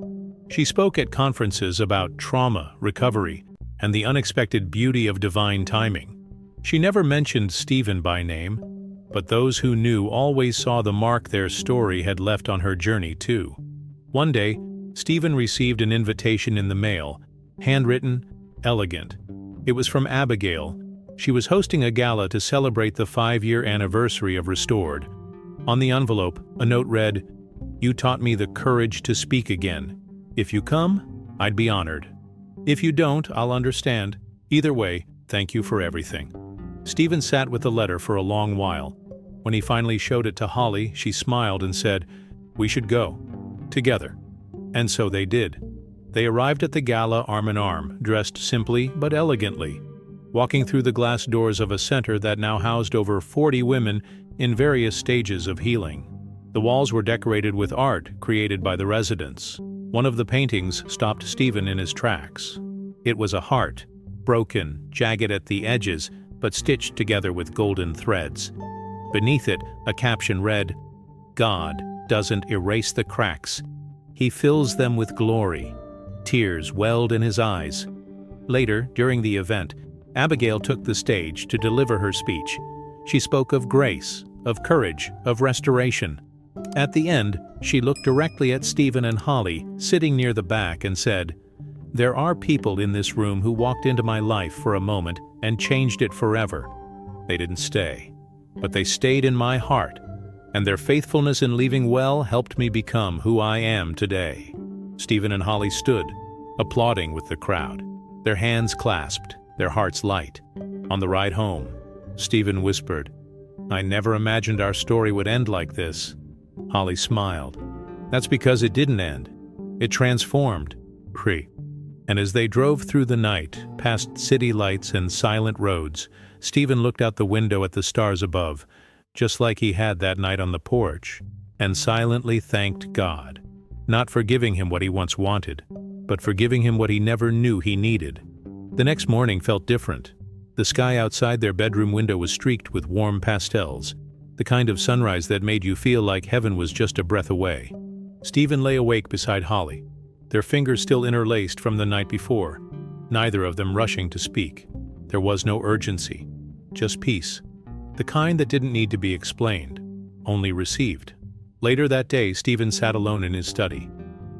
[SPEAKER 1] She spoke at conferences about trauma, recovery, and the unexpected beauty of divine timing. She never mentioned Stephen by name, but those who knew always saw the mark their story had left on her journey too. One day, Stephen received an invitation in the mail, handwritten, elegant. It was from Abigail. She was hosting a gala to celebrate the 5-year anniversary of Restored. On the envelope, a note read, "You taught me the courage to speak again. If you come, I'd be honored. If you don't, I'll understand. Either way, thank you for everything." Stephen sat with the letter for a long while. When he finally showed it to Holly, she smiled and said, "We should go. Together." And so they did. They arrived at the gala arm in arm, dressed simply but elegantly, walking through the glass doors of a center that now housed over 40 women in various stages of healing. The walls were decorated with art created by the residents. One of the paintings stopped Stephen in his tracks. It was a heart, broken, jagged at the edges, but stitched together with golden threads. Beneath it, a caption read, "God doesn't erase the cracks. He fills them with glory. Tears welled in his eyes. Later, during the event, Abigail took the stage to deliver her speech. She spoke of grace, of courage, of restoration. At the end, she looked directly at Stephen and Holly, sitting near the back, and said, "There are people in this room who walked into my life for a moment and changed it forever. They didn't stay, but they stayed in my heart, and their faithfulness in leaving well helped me become who I am today." Stephen and Holly stood, applauding with the crowd, their hands clasped, their hearts light. On the ride home, Stephen whispered, "I never imagined our story would end like this." Holly smiled. "That's because it didn't end. It transformed." And as they drove through the night, past city lights and silent roads, Stephen looked out the window at the stars above, just like he had that night on the porch, and silently thanked God, not for giving him what he once wanted, but for giving him what he never knew he needed. The next morning felt different. The sky outside their bedroom window was streaked with warm pastels, the kind of sunrise that made you feel like heaven was just a breath away. Stephen lay awake beside Holly, their fingers still interlaced from the night before, neither of them rushing to speak. There was no urgency, just peace, the kind that didn't need to be explained, only received. Later that day, Stephen sat alone in his study.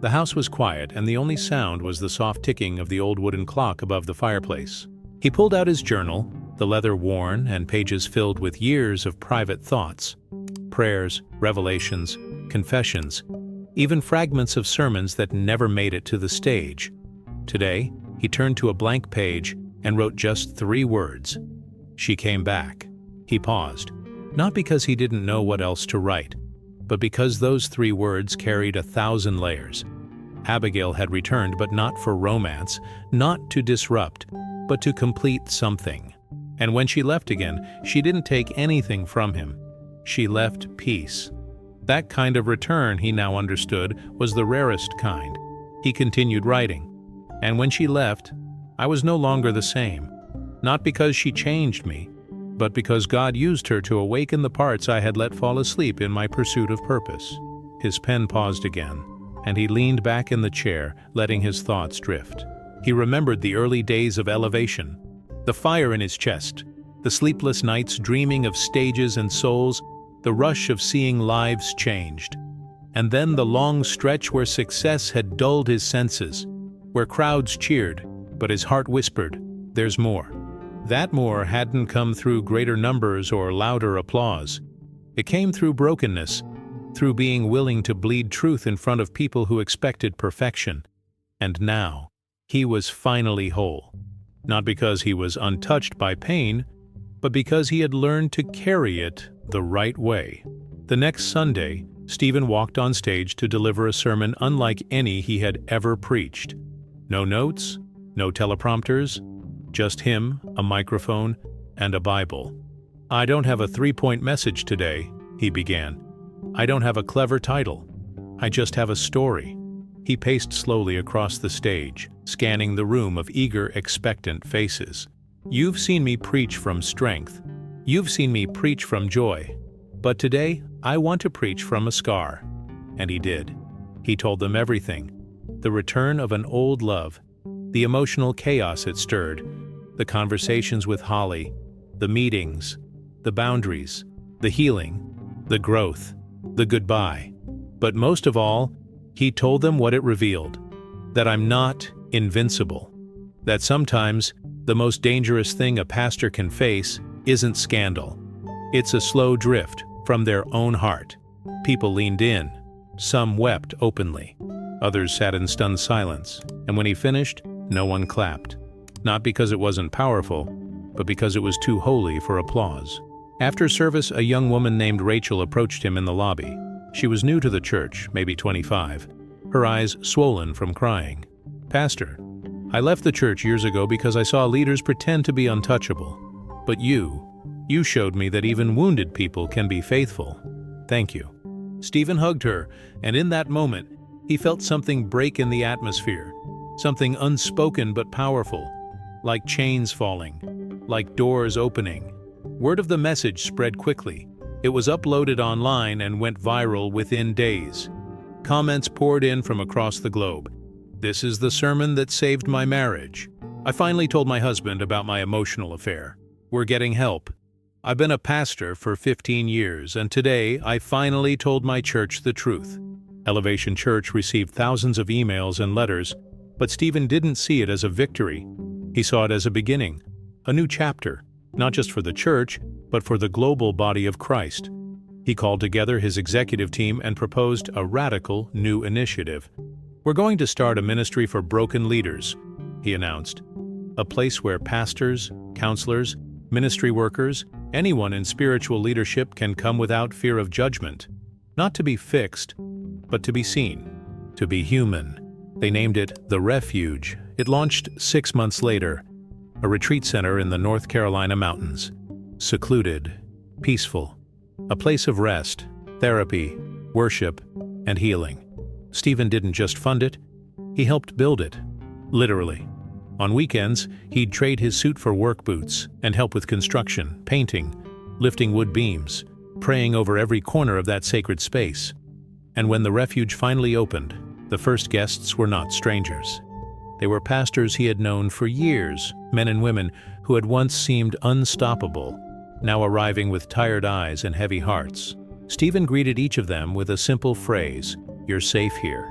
[SPEAKER 1] The house was quiet, and the only sound was the soft ticking of the old wooden clock above the fireplace. He pulled out his journal, the leather worn and pages filled with years of private thoughts, prayers, revelations, confessions, even fragments of sermons that never made it to the stage. Today, he turned to a blank page and wrote just 3 words. "She came back." He paused, not because he didn't know what else to write, but because those 3 words carried 1,000 layers. Abigail had returned, but not for romance, not to disrupt, but to complete something. And when she left again, she didn't take anything from him. She left peace. That kind of return, he now understood, was the rarest kind. He continued writing. "And when she left, I was no longer the same. Not because she changed me, but because God used her to awaken the parts I had let fall asleep in my pursuit of purpose." His pen paused again, and he leaned back in the chair, letting his thoughts drift. He remembered the early days of elevation, the fire in his chest, the sleepless nights dreaming of stages and souls, the rush of seeing lives changed. And then the long stretch where success had dulled his senses, where crowds cheered, but his heart whispered, "There's more." That more hadn't come through greater numbers or louder applause. It came through brokenness, through being willing to bleed truth in front of people who expected perfection. And now, he was finally whole. Not because he was untouched by pain, but because he had learned to carry it the right way. The next Sunday, Stephen walked on stage to deliver a sermon unlike any he had ever preached. No notes, no teleprompters, just him, a microphone, and a Bible. "I don't have a 3-point message today," he began. "I don't have a clever title. I just have a story." He paced slowly across the stage, scanning the room of eager, expectant faces. "You've seen me preach from strength. You've seen me preach from joy. But today, I want to preach from a scar." And he did. He told them everything. The return of an old love, the emotional chaos it stirred, the conversations with Holly, the meetings, the boundaries, the healing, the growth, the goodbye. But most of all, he told them what it revealed, that I'm not invincible, that sometimes the most dangerous thing a pastor can face isn't scandal. It's a slow drift from their own heart. People leaned in. Some wept openly. Others sat in stunned silence. And when he finished, no one clapped. Not because it wasn't powerful, but because it was too holy for applause. After service, a young woman named Rachel approached him in the lobby. She was new to the church, maybe 25, her eyes swollen from crying. "Pastor, I left the church years ago because I saw leaders pretend to be untouchable. But you showed me that even wounded people can be faithful. Thank you." Stephen hugged her, and in that moment, he felt something break in the atmosphere, something unspoken but powerful, like chains falling, like doors opening. Word of the message spread quickly. It was uploaded online and went viral within days. Comments poured in from across the globe. "This is the sermon that saved my marriage. I finally told my husband about my emotional affair. We're getting help. I've been a pastor for 15 years, and today I finally told my church the truth." Elevation Church received thousands of emails and letters, but Stephen didn't see it as a victory. He saw it as a beginning, a new chapter, not just for the church, but for the global body of Christ. He called together his executive team and proposed a radical new initiative. "We're going to start a ministry for broken leaders," he announced. "A place where pastors, counselors, ministry workers, anyone in spiritual leadership can come without fear of judgment. Not to be fixed, but to be seen, to be human." They named it The Refuge. It launched 6 months later, a retreat center in the North Carolina mountains. Secluded, peaceful, a place of rest, therapy, worship, and healing. Stephen didn't just fund it, he helped build it, literally. On weekends, he'd trade his suit for work boots and help with construction, painting, lifting wood beams, praying over every corner of that sacred space. And when the refuge finally opened, the first guests were not strangers. They were pastors he had known for years, men and women who had once seemed unstoppable, now arriving with tired eyes and heavy hearts. Stephen greeted each of them with a simple phrase, "You're safe here."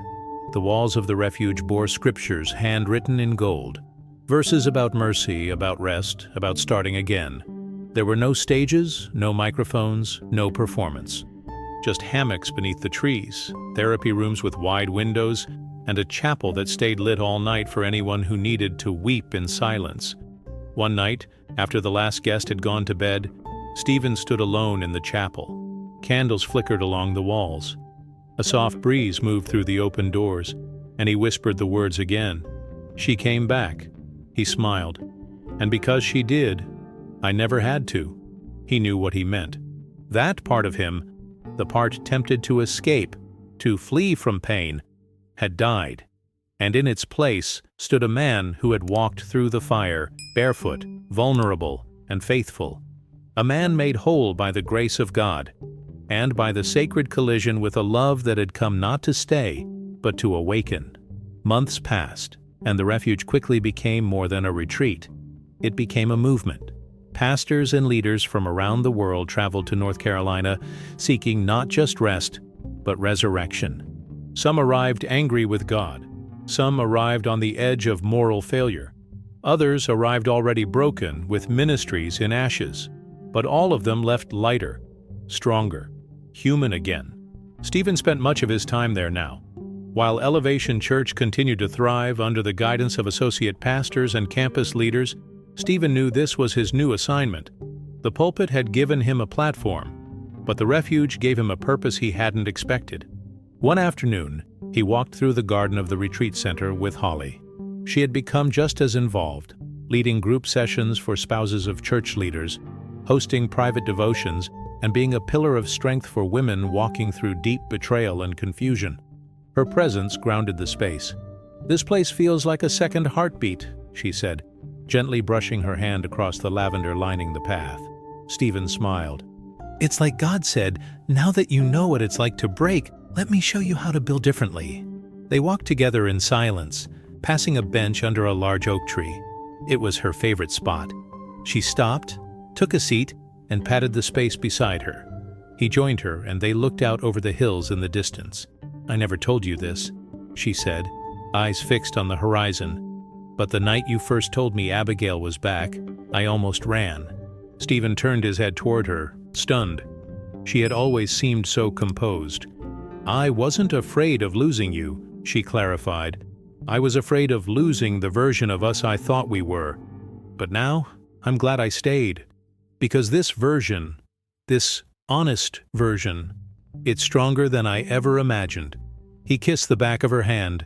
[SPEAKER 1] The walls of the refuge bore scriptures handwritten in gold, verses about mercy, about rest, about starting again. There were no stages, no microphones, no performance. Just hammocks beneath the trees, therapy rooms with wide windows, and a chapel that stayed lit all night for anyone who needed to weep in silence. One night, after the last guest had gone to bed, Stephen stood alone in the chapel. Candles flickered along the walls. A soft breeze moved through the open doors, and he whispered the words again. "She came back." He smiled. "And because she did, I never had to." He knew what he meant. That part of him, the part tempted to escape, to flee from pain, had died, and in its place stood a man who had walked through the fire, barefoot, vulnerable, and faithful. A man made whole by the grace of God, and by the sacred collision with a love that had come not to stay, but to awaken. Months passed, and the refuge quickly became more than a retreat. It became a movement. Pastors and leaders from around the world traveled to North Carolina, seeking not just rest, but resurrection. Some arrived angry with God. Some arrived on the edge of moral failure. Others arrived already broken, with ministries in ashes. But all of them left lighter, stronger, human again. Stephen spent much of his time there now. While Elevation Church continued to thrive under the guidance of associate pastors and campus leaders, Stephen knew this was his new assignment. The pulpit had given him a platform, but the refuge gave him a purpose he hadn't expected. One afternoon, he walked through the garden of the retreat center with Holly. She had become just as involved, leading group sessions for spouses of church leaders, hosting private devotions, and being a pillar of strength for women walking through deep betrayal and confusion. Her presence grounded the space. "This place feels like a second heartbeat," she said, gently brushing her hand across the lavender lining the path. Stephen smiled. "It's like God said, now that you know what it's like to break, let me show you how to build differently." They walked together in silence, passing a bench under a large oak tree. It was her favorite spot. She stopped, took a seat, and patted the space beside her. He joined her, and they looked out over the hills in the distance. "I never told you this," she said, eyes fixed on the horizon. "But the night you first told me Abigail was back, I almost ran." Stephen turned his head toward her, stunned. She had always seemed so composed. "I wasn't afraid of losing you," she clarified. "I was afraid of losing the version of us I thought we were. But now, I'm glad I stayed. Because this version, this honest version, it's stronger than I ever imagined." He kissed the back of her hand.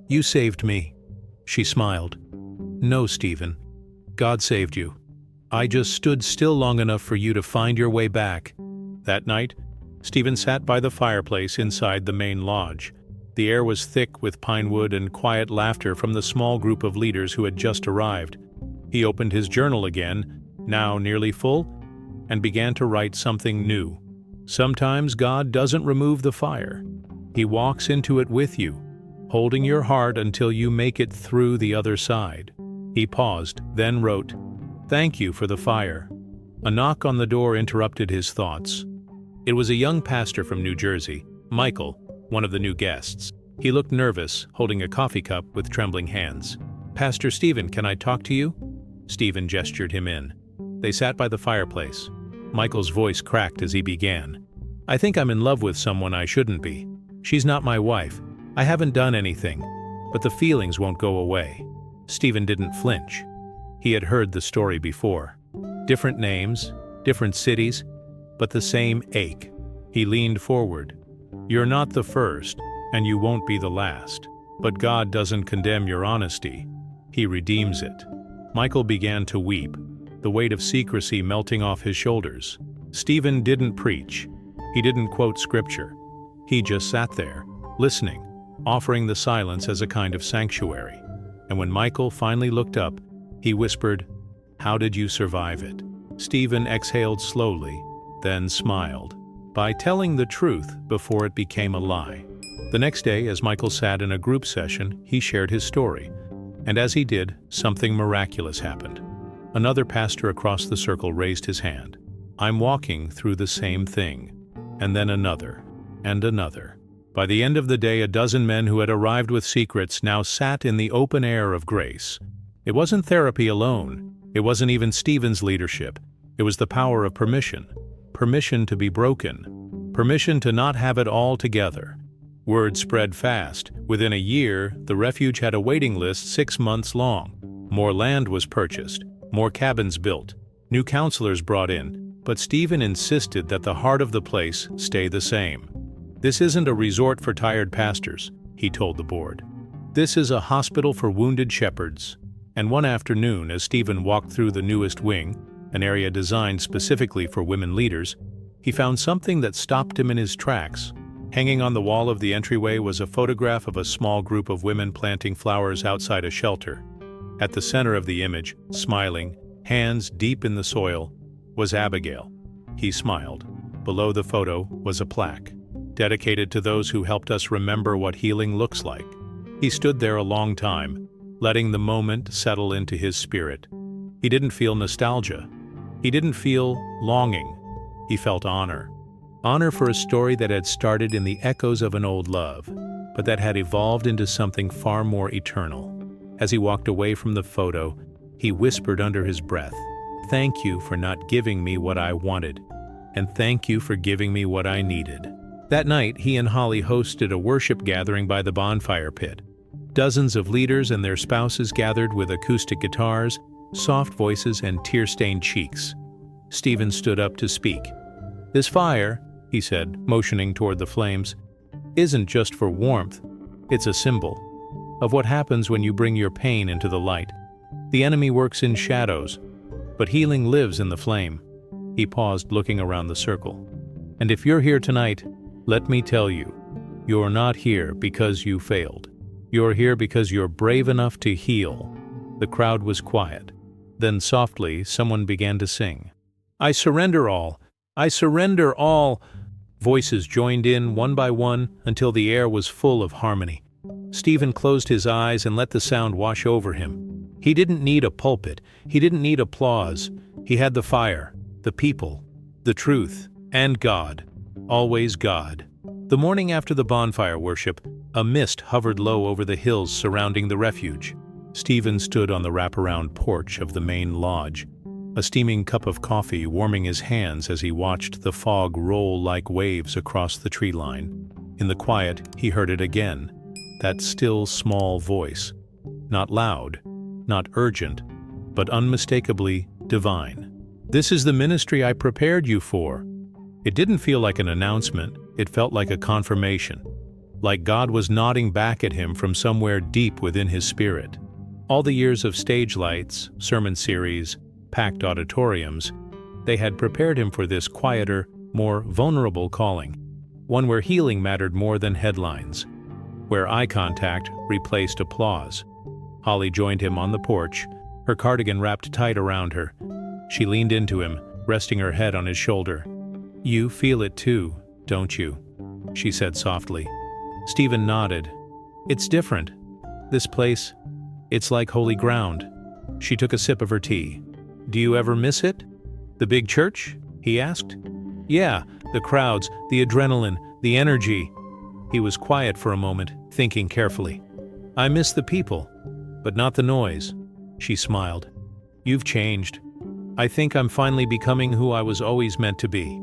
[SPEAKER 1] "You saved me." She smiled. "No, Stephen. God saved you. I just stood still long enough for you to find your way back." That night, Stephen sat by the fireplace inside the main lodge. The air was thick with pine wood and quiet laughter from the small group of leaders who had just arrived. He opened his journal again, now nearly full, and began to write something new. Sometimes God doesn't remove the fire. He walks into it with you, holding your heart until you make it through the other side." He paused, then wrote, "Thank you for the fire." A knock on the door interrupted his thoughts. It was a young pastor from New Jersey, Michael, one of the new guests. He looked nervous, holding a coffee cup with trembling hands. "Pastor Stephen, can I talk to you?" Stephen gestured him in. They sat by the fireplace. Michael's voice cracked as he began. "I think I'm in love with someone I shouldn't be. She's not my wife. I haven't done anything, but the feelings won't go away." Stephen didn't flinch. He had heard the story before. Different names, different cities, but the same ache. He leaned forward. "You're not the first, and you won't be the last. But God doesn't condemn your honesty. He redeems it." Michael began to weep, the weight of secrecy melting off his shoulders. Stephen didn't preach. He didn't quote scripture. He just sat there, listening, offering the silence as a kind of sanctuary. And when Michael finally looked up, he whispered, "How did you survive it?" Stephen exhaled slowly, then smiled. "By telling the truth before it became a lie." The next day, as Michael sat in a group session, he shared his story. And as he did, something miraculous happened. Another pastor across the circle raised his hand. "I'm walking through the same thing." And then another, and another. By the end of the day, a dozen men who had arrived with secrets now sat in the open air of grace. It wasn't therapy alone. It wasn't even Stephen's leadership. It was the power of permission. Permission to be broken. Permission to not have it all together. Word spread fast. Within a year, the refuge had a waiting list 6 months long. More land was purchased. More cabins built. New counselors brought in. But Stephen insisted that the heart of the place stay the same. "This isn't a resort for tired pastors," he told the board. "This is a hospital for wounded shepherds." And one afternoon, as Stephen walked through the newest wing, an area designed specifically for women leaders, he found something that stopped him in his tracks. Hanging on the wall of the entryway was a photograph of a small group of women planting flowers outside a shelter. At the center of the image, smiling, hands deep in the soil, was Abigail. He smiled. Below the photo was a plaque, dedicated to those who helped us remember what healing looks like. He stood there a long time, letting the moment settle into his spirit. He didn't feel nostalgia. He didn't feel longing. He felt honor. Honor for a story that had started in the echoes of an old love, but that had evolved into something far more eternal. As he walked away from the photo, he whispered under his breath, "Thank you for not giving me what I wanted, and thank you for giving me what I needed." That night, he and Holly hosted a worship gathering by the bonfire pit. Dozens of leaders and their spouses gathered with acoustic guitars, soft voices, and tear-stained cheeks. Stephen stood up to speak. "This fire," he said, motioning toward the flames, "isn't just for warmth. It's a symbol of what happens when you bring your pain into the light. The enemy works in shadows, but healing lives in the flame." He paused, looking around the circle. "And if you're here tonight, let me tell you, you're not here because you failed. You're here because you're brave enough to heal." The crowd was quiet. Then softly, someone began to sing. "I surrender all. I surrender all." Voices joined in one by one until the air was full of harmony. Stephen closed his eyes and let the sound wash over him. He didn't need a pulpit. He didn't need applause. He had the fire, the people, the truth, and God. Always God. The morning after the bonfire worship, a mist hovered low over the hills surrounding the refuge. Stephen stood on the wraparound porch of the main lodge, a steaming cup of coffee warming his hands as he watched the fog roll like waves across the tree line. In the quiet, he heard it again, that still small voice. Not loud, not urgent, but unmistakably divine. "This is the ministry I prepared you for." It didn't feel like an announcement, it felt like a confirmation. Like God was nodding back at him from somewhere deep within his spirit. All the years of stage lights, sermon series, packed auditoriums, they had prepared him for this quieter, more vulnerable calling, one where healing mattered more than headlines, where eye contact replaced applause. Holly joined him on the porch, her cardigan wrapped tight around her. She leaned into him, resting her head on his shoulder. "You feel it too, don't you?" she said softly. Stephen nodded. It's different. This place, it's like holy ground. She took a sip of her tea. Do you ever miss it? The big church? He asked. Yeah, the crowds, the adrenaline, the energy. He was quiet for a moment, thinking carefully. I miss the people, but not the noise. She smiled. You've changed. I think I'm finally becoming who I was always meant to be.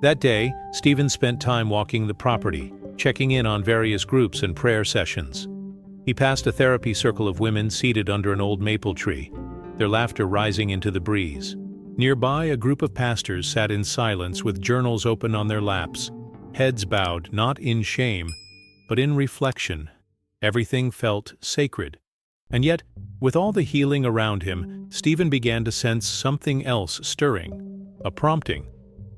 [SPEAKER 1] That day, Stephen spent time walking the property, checking in on various groups and prayer sessions. He passed a therapy circle of women seated under an old maple tree, their laughter rising into the breeze. Nearby, a group of pastors sat in silence with journals open on their laps, heads bowed not in shame, but in reflection. Everything felt sacred. And yet, with all the healing around him, Stephen began to sense something else stirring, a prompting,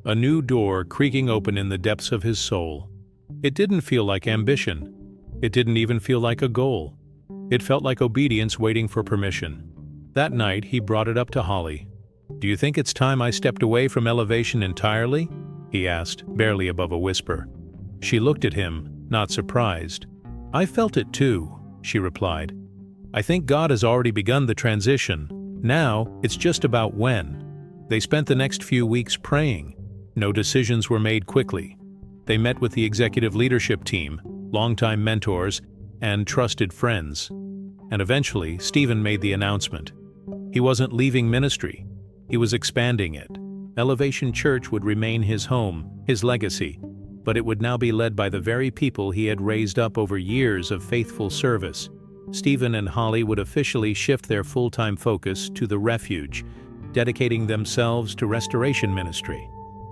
[SPEAKER 1] a new door creaking open in the depths of his soul. It didn't feel like ambition. It didn't even feel like a goal. It felt like obedience waiting for permission. That night, he brought it up to Holly. Do you think it's time I stepped away from Elevation entirely? He asked, barely above a whisper. She looked at him, not surprised. I felt it too, she replied. I think God has already begun the transition. Now, it's just about when. They spent the next few weeks praying. No decisions were made quickly. They met with the executive leadership team, longtime mentors, and trusted friends. And eventually, Stephen made the announcement. He wasn't leaving ministry. He was expanding it. Elevation Church would remain his home, his legacy, but it would now be led by the very people he had raised up over years of faithful service. Stephen and Holly would officially shift their full-time focus to the Refuge, dedicating themselves to restoration ministry.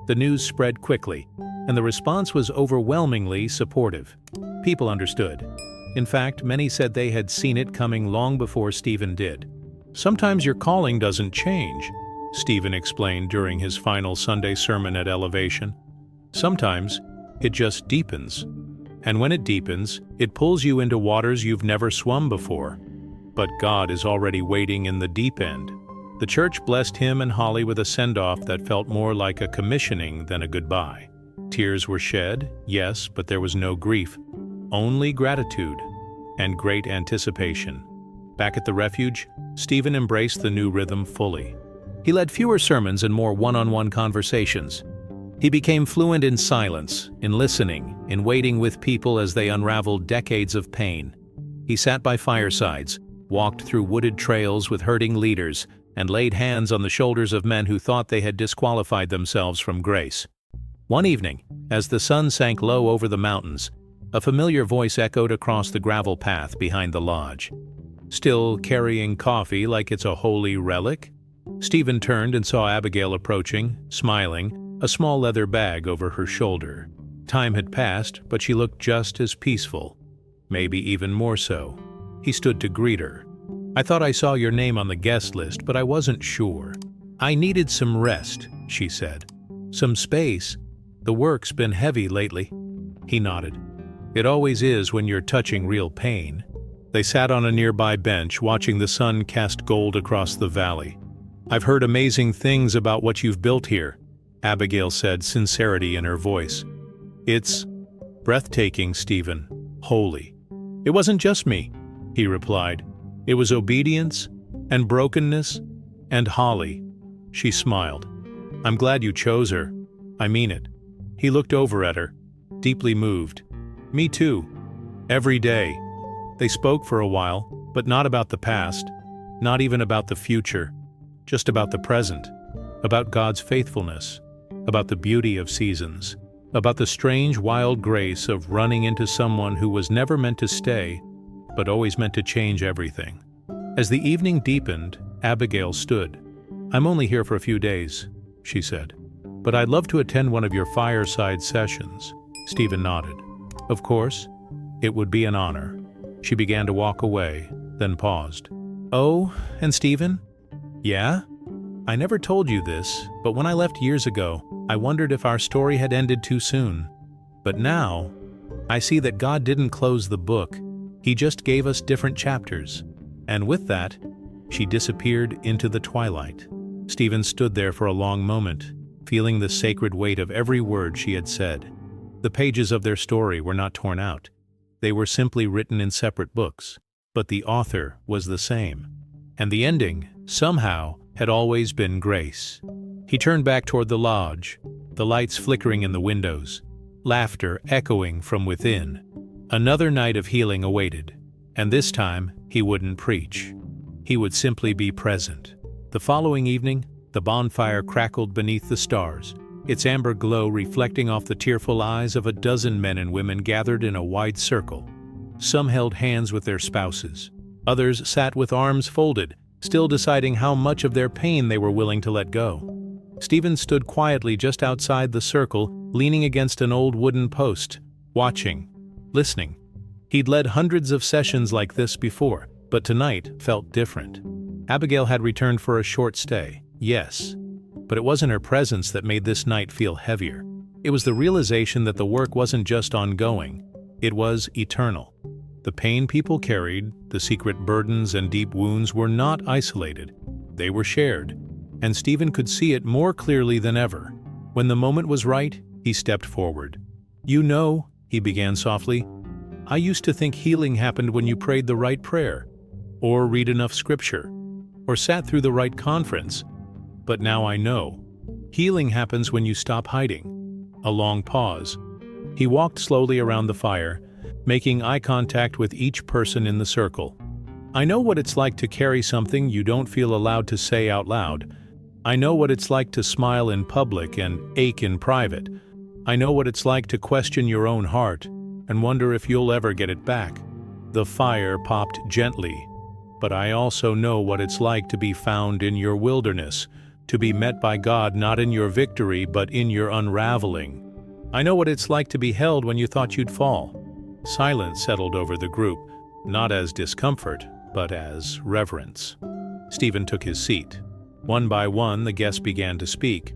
[SPEAKER 1] The news spread quickly, and the response was overwhelmingly supportive. People understood. In fact, many said they had seen it coming long before Stephen did. Sometimes your calling doesn't change, Stephen explained during his final Sunday sermon at Elevation. Sometimes it just deepens. And when it deepens, it pulls you into waters you've never swum before. But God is already waiting in the deep end. The church blessed him and Holly with a send-off that felt more like a commissioning than a goodbye. Tears were shed, yes, but there was no grief. Only gratitude and great anticipation. Back at the Refuge, Stephen embraced the new rhythm fully. He led fewer sermons and more one-on-one conversations. He became fluent in silence, in listening, in waiting with people as they unraveled decades of pain. He sat by firesides, walked through wooded trails with hurting leaders, and laid hands on the shoulders of men who thought they had disqualified themselves from grace. One evening, as the sun sank low over the mountains, a familiar voice echoed across the gravel path behind the lodge. Still carrying coffee like it's a holy relic? Stephen turned and saw Abigail approaching, smiling, a small leather bag over her shoulder. Time had passed, but she looked just as peaceful, maybe even more so. He stood to greet her. I thought I saw your name on the guest list, but I wasn't sure. I needed some rest, she said. Some space. The work's been heavy lately. He nodded. It always is when you're touching real pain. They sat on a nearby bench, watching the sun cast gold across the valley. I've heard amazing things about what you've built here, Abigail said, sincerity in her voice. It's breathtaking, Stephen. Holy. It wasn't just me, he replied. It was obedience and brokenness and Holly. She smiled. I'm glad you chose her. I mean it. He looked over at her, deeply moved. Me too. Every day. They spoke for a while, but not about the past, not even about the future, just about the present, about God's faithfulness, about the beauty of seasons, about the strange, wild grace of running into someone who was never meant to stay, but always meant to change everything. As the evening deepened, Abigail stood. I'm only here for a few days, she said, but I'd love to attend one of your fireside sessions. Stephen nodded. Of course, it would be an honor. She began to walk away, then paused. Oh, and Stephen? Yeah? I never told you this, but when I left years ago, I wondered if our story had ended too soon. But now, I see that God didn't close the book. He just gave us different chapters. And with that, she disappeared into the twilight. Stephen stood there for a long moment, feeling the sacred weight of every word she had said. The pages of their story were not torn out. They were simply written in separate books, but the author was the same. And the ending, somehow, had always been grace. He turned back toward the lodge, the lights flickering in the windows, laughter echoing from within. Another night of healing awaited, and this time he wouldn't preach. He would simply be present. The following evening, the bonfire crackled beneath the stars, its amber glow reflecting off the tearful eyes of a dozen men and women gathered in a wide circle. Some held hands with their spouses. Others sat with arms folded, still deciding how much of their pain they were willing to let go. Stephen stood quietly just outside the circle, leaning against an old wooden post, watching, listening. He'd led hundreds of sessions like this before, but tonight felt different. Abigail had returned for a short stay, yes, but it wasn't her presence that made this night feel heavier. It was the realization that the work wasn't just ongoing, it was eternal. The pain people carried, the secret burdens and deep wounds were not isolated. They were shared, and Stephen could see it more clearly than ever. When the moment was right, he stepped forward. "You know," he began softly, "I used to think healing happened when you prayed the right prayer, or read enough scripture, or sat through the right conference. But now I know. Healing happens when you stop hiding." A long pause. He walked slowly around the fire, making eye contact with each person in the circle. "I know what it's like to carry something you don't feel allowed to say out loud. I know what it's like to smile in public and ache in private. I know what it's like to question your own heart and wonder if you'll ever get it back." The fire popped gently. "But I also know what it's like to be found in your wilderness, to be met by God not in your victory but in your unraveling. I know what it's like to be held when you thought you'd fall." Silence settled over the group, not as discomfort, but as reverence. Stephen took his seat. One by one, the guests began to speak.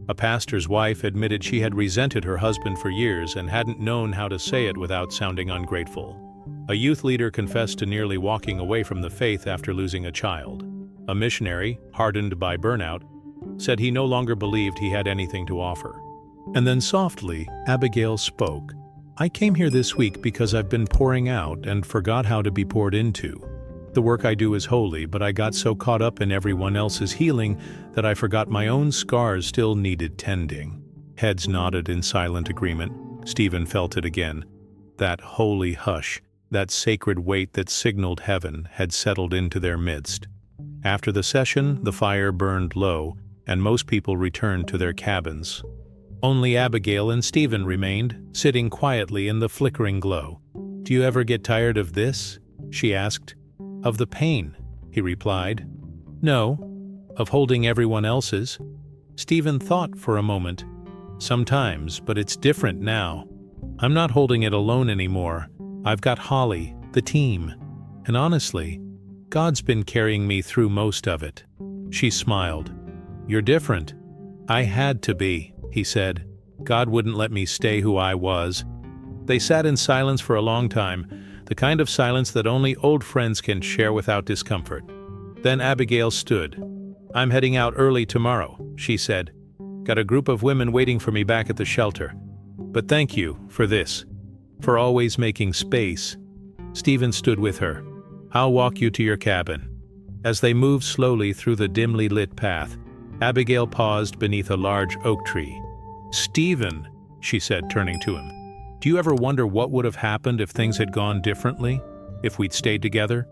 [SPEAKER 1] A pastor's wife admitted she had resented her husband for years and hadn't known how to say it without sounding ungrateful. A youth leader confessed to nearly walking away from the faith after losing a child. A missionary, hardened by burnout, said he no longer believed he had anything to offer. And then softly, Abigail spoke. "I came here this week because I've been pouring out and forgot how to be poured into. The work I do is holy, but I got so caught up in everyone else's healing that I forgot my own scars still needed tending." Heads nodded in silent agreement. Stephen felt it again. That holy hush, that sacred weight that signaled heaven, had settled into their midst. After the session, the fire burned low, and most people returned to their cabins. Only Abigail and Stephen remained, sitting quietly in the flickering glow. "Do you ever get tired of this?" she asked. "Of the pain," he replied. "No, of holding everyone else's." Stephen thought for a moment. "Sometimes, but it's different now. I'm not holding it alone anymore. I've got Holly, the team. And honestly, God's been carrying me through most of it." She smiled. "You're different." "I had to be," he said. "God wouldn't let me stay who I was." They sat in silence for a long time, the kind of silence that only old friends can share without discomfort. Then Abigail stood. "I'm heading out early tomorrow," she said. "Got a group of women waiting for me back at the shelter. But thank you for this, for always making space." Stephen stood with her. "I'll walk you to your cabin." As they moved slowly through the dimly lit path, Abigail paused beneath a large oak tree. "Stephen," she said, turning to him, "do you ever wonder what would have happened if things had gone differently? If we'd stayed together?"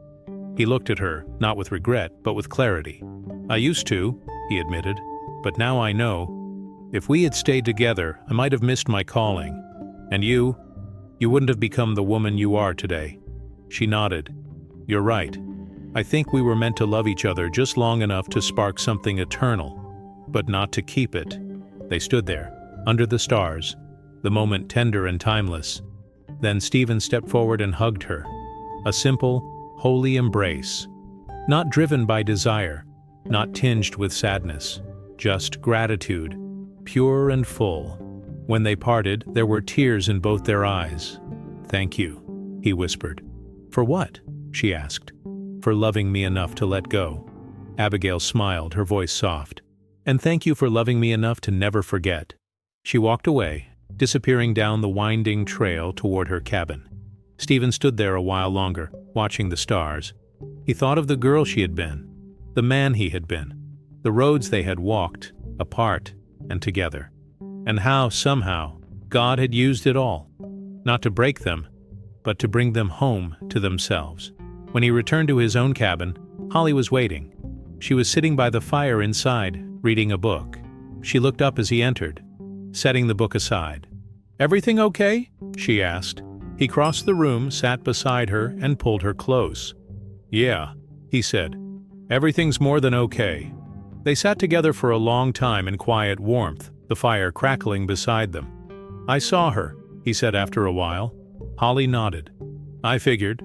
[SPEAKER 1] He looked at her, not with regret, but with clarity. "I used to," he admitted, "but now I know. If we had stayed together, I might have missed my calling. And you wouldn't have become the woman you are today." She nodded. "You're right. I think we were meant to love each other just long enough to spark something eternal, but not to keep it." They stood there, under the stars, the moment tender and timeless. Then Stephen stepped forward and hugged her. A simple, holy embrace. Not driven by desire, not tinged with sadness, just gratitude, pure and full. When they parted, there were tears in both their eyes. "Thank you," he whispered. "For what?" she asked. "For loving me enough to let go." Abigail smiled, her voice soft. "And thank you for loving me enough to never forget." She walked away, disappearing down the winding trail toward her cabin. Stephen stood there a while longer, watching the stars. He thought of the girl she had been, the man he had been, the roads they had walked, apart and together, and how, somehow, God had used it all, not to break them, but to bring them home to themselves. When he returned to his own cabin, Holly was waiting. She was sitting by the fire inside, reading a book. She looked up as he entered, setting the book aside. "Everything okay?" she asked. He crossed the room, sat beside her, and pulled her close. "Yeah," he said. "Everything's more than okay." They sat together for a long time in quiet warmth, the fire crackling beside them. "I saw her," he said after a while. Holly nodded. "I figured.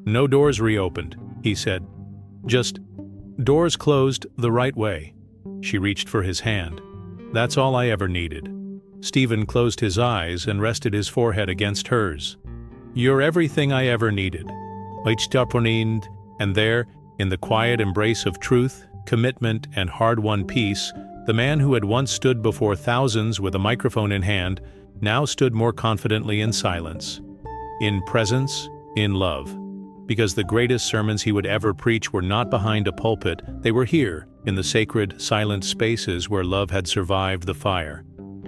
[SPEAKER 1] No doors reopened," he said. "Just doors closed the right way." She reached for his hand. "That's all I ever needed." Stephen closed his eyes and rested his forehead against hers. "You're everything I ever needed." And there, in the quiet embrace of truth, commitment, and hard-won peace, the man who had once stood before thousands with a microphone in hand now stood more confidently in silence, in presence, in love. Because the greatest sermons he would ever preach were not behind a pulpit, they were here, in the sacred, silent spaces where love had survived the fire.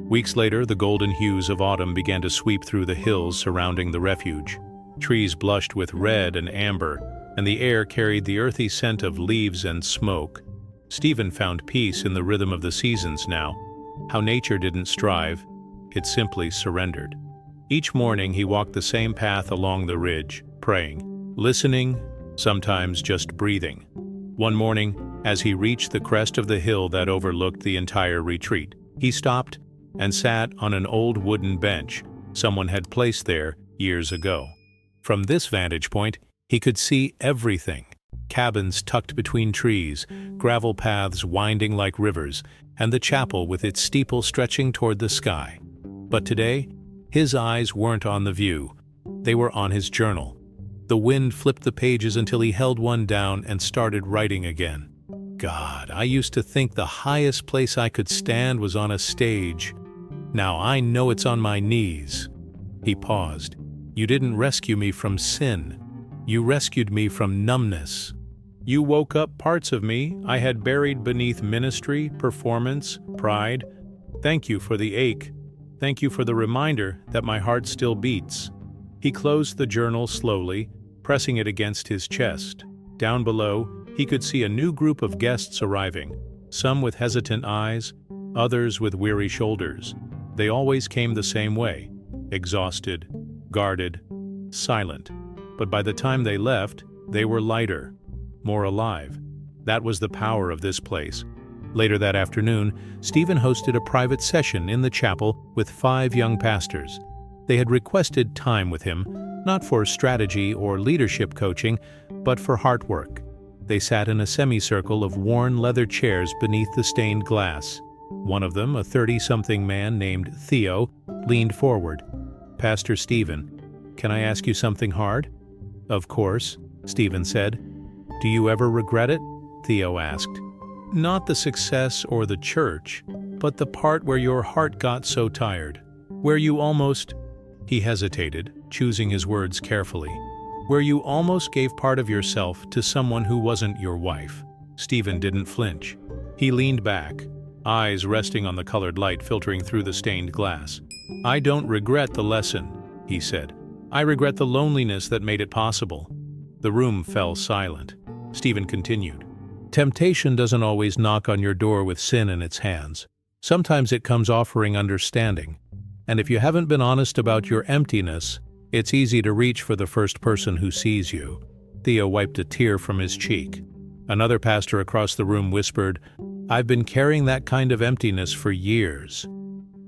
[SPEAKER 1] Weeks later, the golden hues of autumn began to sweep through the hills surrounding the refuge. Trees blushed with red and amber, and the air carried the earthy scent of leaves and smoke. Stephen found peace in the rhythm of the seasons now. How nature didn't strive, it simply surrendered. Each morning he walked the same path along the ridge, praying, listening, sometimes just breathing. One morning, as he reached the crest of the hill that overlooked the entire retreat, he stopped and sat on an old wooden bench someone had placed there years ago. From this vantage point, he could see everything: cabins tucked between trees, gravel paths winding like rivers, and the chapel with its steeple stretching toward the sky. But today, his eyes weren't on the view. They were on his journal. The wind flipped the pages until he held one down and started writing again. "God, I used to think the highest place I could stand was on a stage. Now I know it's on my knees." He paused. "You didn't rescue me from sin. You rescued me from numbness. You woke up parts of me I had buried beneath ministry, performance, pride. Thank you for the ache. Thank you for the reminder that my heart still beats." He closed the journal slowly, pressing it against his chest. Down below, he could see a new group of guests arriving, some with hesitant eyes, others with weary shoulders. They always came the same way: exhausted, guarded, silent. But by the time they left, they were lighter, more alive. That was the power of this place. Later that afternoon, Stephen hosted a private session in the chapel with 5 young pastors. They had requested time with him, not for strategy or leadership coaching, but for heart work. They sat in a semicircle of worn leather chairs beneath the stained glass. One of them, a 30-something man named Theo, leaned forward. "Pastor Stephen, can I ask you something hard?" "Of course," Stephen said. "Do you ever regret it?" Theo asked. "Not the success or the church, but the part where your heart got so tired, where you almost—" He hesitated, choosing his words carefully. "Where you almost gave part of yourself to someone who wasn't your wife." Stephen didn't flinch. He leaned back, eyes resting on the colored light filtering through the stained glass. "I don't regret the lesson," he said. "I regret the loneliness that made it possible." The room fell silent. Stephen continued. "Temptation doesn't always knock on your door with sin in its hands. Sometimes it comes offering understanding. And if you haven't been honest about your emptiness, it's easy to reach for the first person who sees you." Theo wiped a tear from his cheek. Another pastor across the room whispered, "I've been carrying that kind of emptiness for years."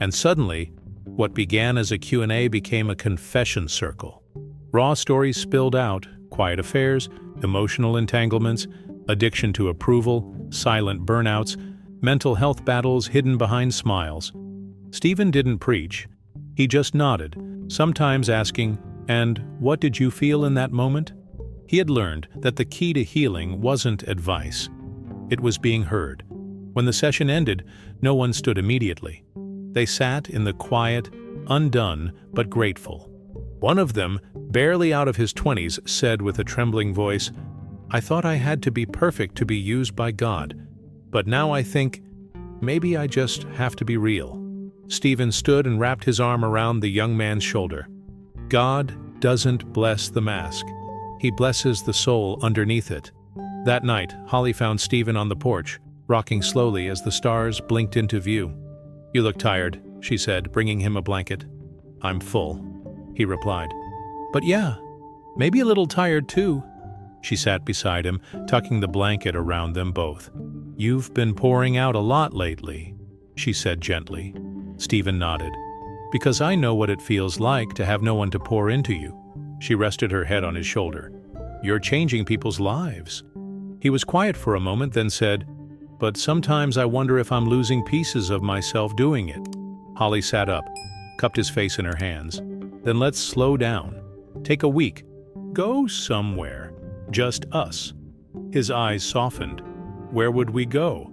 [SPEAKER 1] And suddenly, what began as a Q&A became a confession circle. Raw stories spilled out: quiet affairs, emotional entanglements, addiction to approval, silent burnouts, mental health battles hidden behind smiles. Stephen didn't preach. He just nodded, sometimes asking, "And what did you feel in that moment?" He had learned that the key to healing wasn't advice. It was being heard. When the session ended, no one stood immediately. They sat in the quiet, undone but grateful. One of them, barely out of his 20s, said with a trembling voice, "I thought I had to be perfect to be used by God, but now I think maybe I just have to be real." Stephen stood and wrapped his arm around the young man's shoulder. God doesn't bless the mask. He blesses the soul underneath it. That night, Holly found Stephen on the porch, rocking slowly as the stars blinked into view. "You look tired," she said, bringing him a blanket. "I'm full," he replied. "But yeah, maybe a little tired too." She sat beside him, tucking the blanket around them both. "You've been pouring out a lot lately," she said gently. Stephen nodded. "Because I know what it feels like to have no one to pour into you." She rested her head on his shoulder. "You're changing people's lives." He was quiet for a moment, then said, "But sometimes I wonder if I'm losing pieces of myself doing it." Holly sat up, cupped his face in her hands. "Then let's slow down. Take a week. Go somewhere. Just us." His eyes softened. "Where would we go?"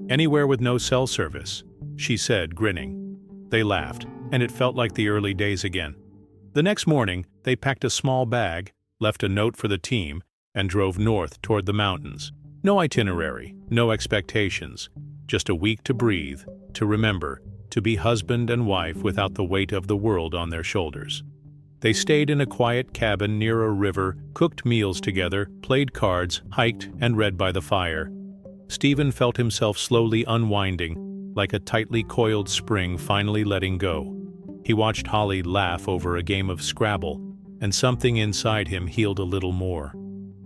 [SPEAKER 1] "Anywhere with no cell service," she said, grinning. They laughed, and it felt like the early days again. The next morning, they packed a small bag, left a note for the team, and drove north toward the mountains. No itinerary, no expectations, just a week to breathe, to remember, to be husband and wife without the weight of the world on their shoulders. They stayed in a quiet cabin near a river, cooked meals together, played cards, hiked, and read by the fire. Stephen felt himself slowly unwinding, like a tightly coiled spring finally letting go. He watched Holly laugh over a game of Scrabble, and something inside him healed a little more.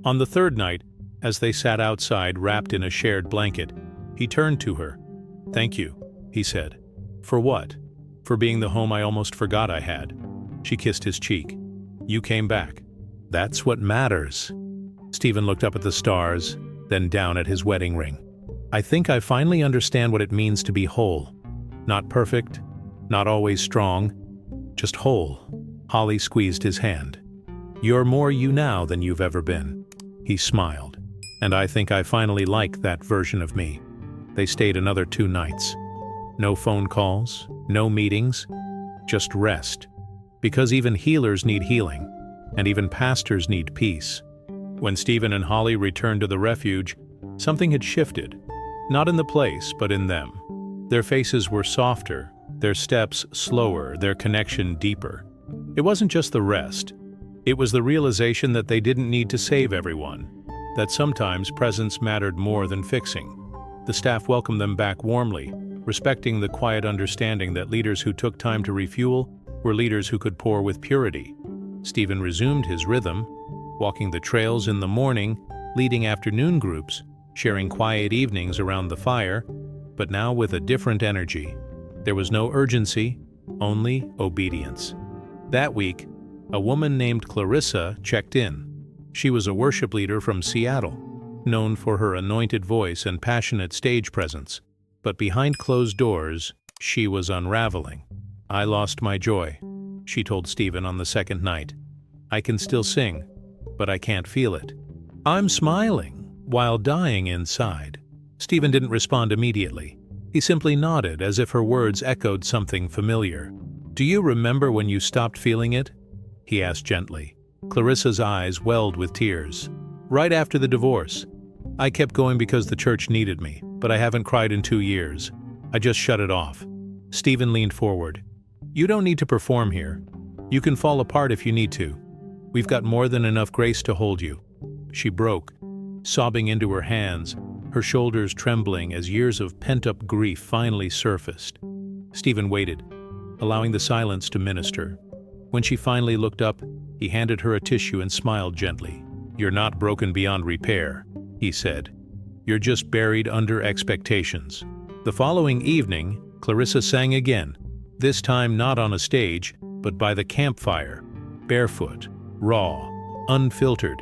[SPEAKER 1] On the third night, as they sat outside wrapped in a shared blanket, he turned to her. "Thank you," he said. "For what?" "For being the home I almost forgot I had." She kissed his cheek. "You came back. That's what matters." Stephen looked up at the stars, then down at his wedding ring. "I think I finally understand what it means to be whole. Not perfect, not always strong, just whole." Holly squeezed his hand. "You're more you now than you've ever been." He smiled. "And I think I finally like that version of me." They stayed another 2 nights. No phone calls, no meetings, just rest. Because even healers need healing, and even pastors need peace. When Stephen and Holly returned to the refuge, something had shifted. Not in the place, but in them. Their faces were softer, their steps slower, their connection deeper. It wasn't just the rest. It was the realization that they didn't need to save everyone, that sometimes presence mattered more than fixing. The staff welcomed them back warmly, respecting the quiet understanding that leaders who took time to refuel were leaders who could pour with purity. Stephen resumed his rhythm, walking the trails in the morning, leading afternoon groups, sharing quiet evenings around the fire, but now with a different energy. There was no urgency, only obedience. That week, a woman named Clarissa checked in. She was a worship leader from Seattle, known for her anointed voice and passionate stage presence. But behind closed doors, she was unraveling. "I lost my joy," she told Stephen on the second night. "I can still sing, but I can't feel it. I'm smiling while dying inside." Stephen didn't respond immediately. He simply nodded as if her words echoed something familiar. "Do you remember when you stopped feeling it?" he asked gently. Clarissa's eyes welled with tears. "Right after the divorce. I kept going because the church needed me, but I haven't cried in 2 years. I just shut it off." Stephen leaned forward. "You don't need to perform here. You can fall apart if you need to. We've got more than enough grace to hold you." She broke, sobbing into her hands, her shoulders trembling as years of pent-up grief finally surfaced. Stephen waited, allowing the silence to minister. When she finally looked up, he handed her a tissue and smiled gently. "You're not broken beyond repair," he said. "You're just buried under expectations." The following evening, Clarissa sang again, this time not on a stage, but by the campfire, barefoot, raw, unfiltered.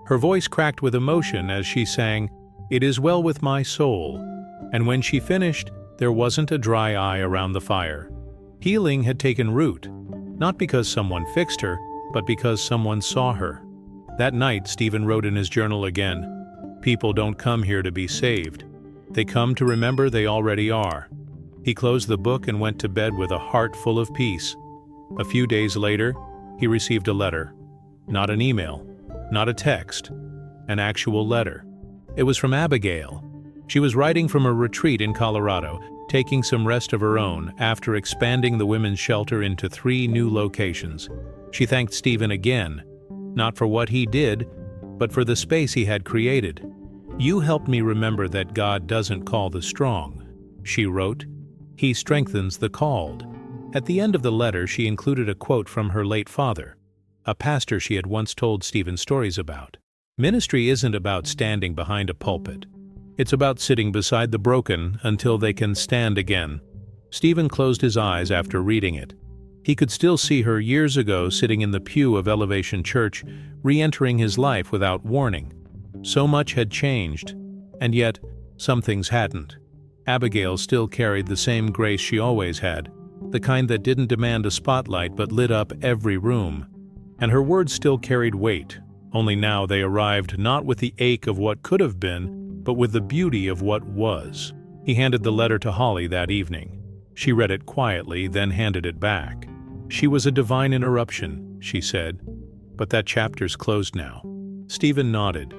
[SPEAKER 1] Her voice cracked with emotion as she sang, "It is well with my soul," and when she finished, there wasn't a dry eye around the fire. Healing had taken root, not because someone fixed her, but because someone saw her. That night, Stephen wrote in his journal again, "People don't come here to be saved. They come to remember they already are." He closed the book and went to bed with a heart full of peace. A few days later, He received a letter. Not an email, not a text, an actual letter. It was from Abigail. She was writing from a retreat in Colorado, taking some rest of her own after expanding the women's shelter into 3 new locations. She thanked Stephen again, not for what he did, but for the space he had created. "You helped me remember that God doesn't call the strong," she wrote. "He strengthens the called." At the end of the letter, she included a quote from her late father, a pastor she had once told Stephen stories about. Ministry isn't about standing behind a pulpit. It's about sitting beside the broken until they can stand again. Stephen closed his eyes after reading it. He could still see her years ago sitting in the pew of Elevation Church, re-entering his life without warning. So much had changed, and yet some things hadn't. Abigail still carried the same grace she always had, the kind that didn't demand a spotlight but lit up every room. And her words still carried weight, only now they arrived not with the ache of what could have been, but with the beauty of what was. He handed the letter to Holly that evening. She read it quietly, then handed it back. "She was a divine interruption," she said, "but that chapter's closed now." Stephen nodded,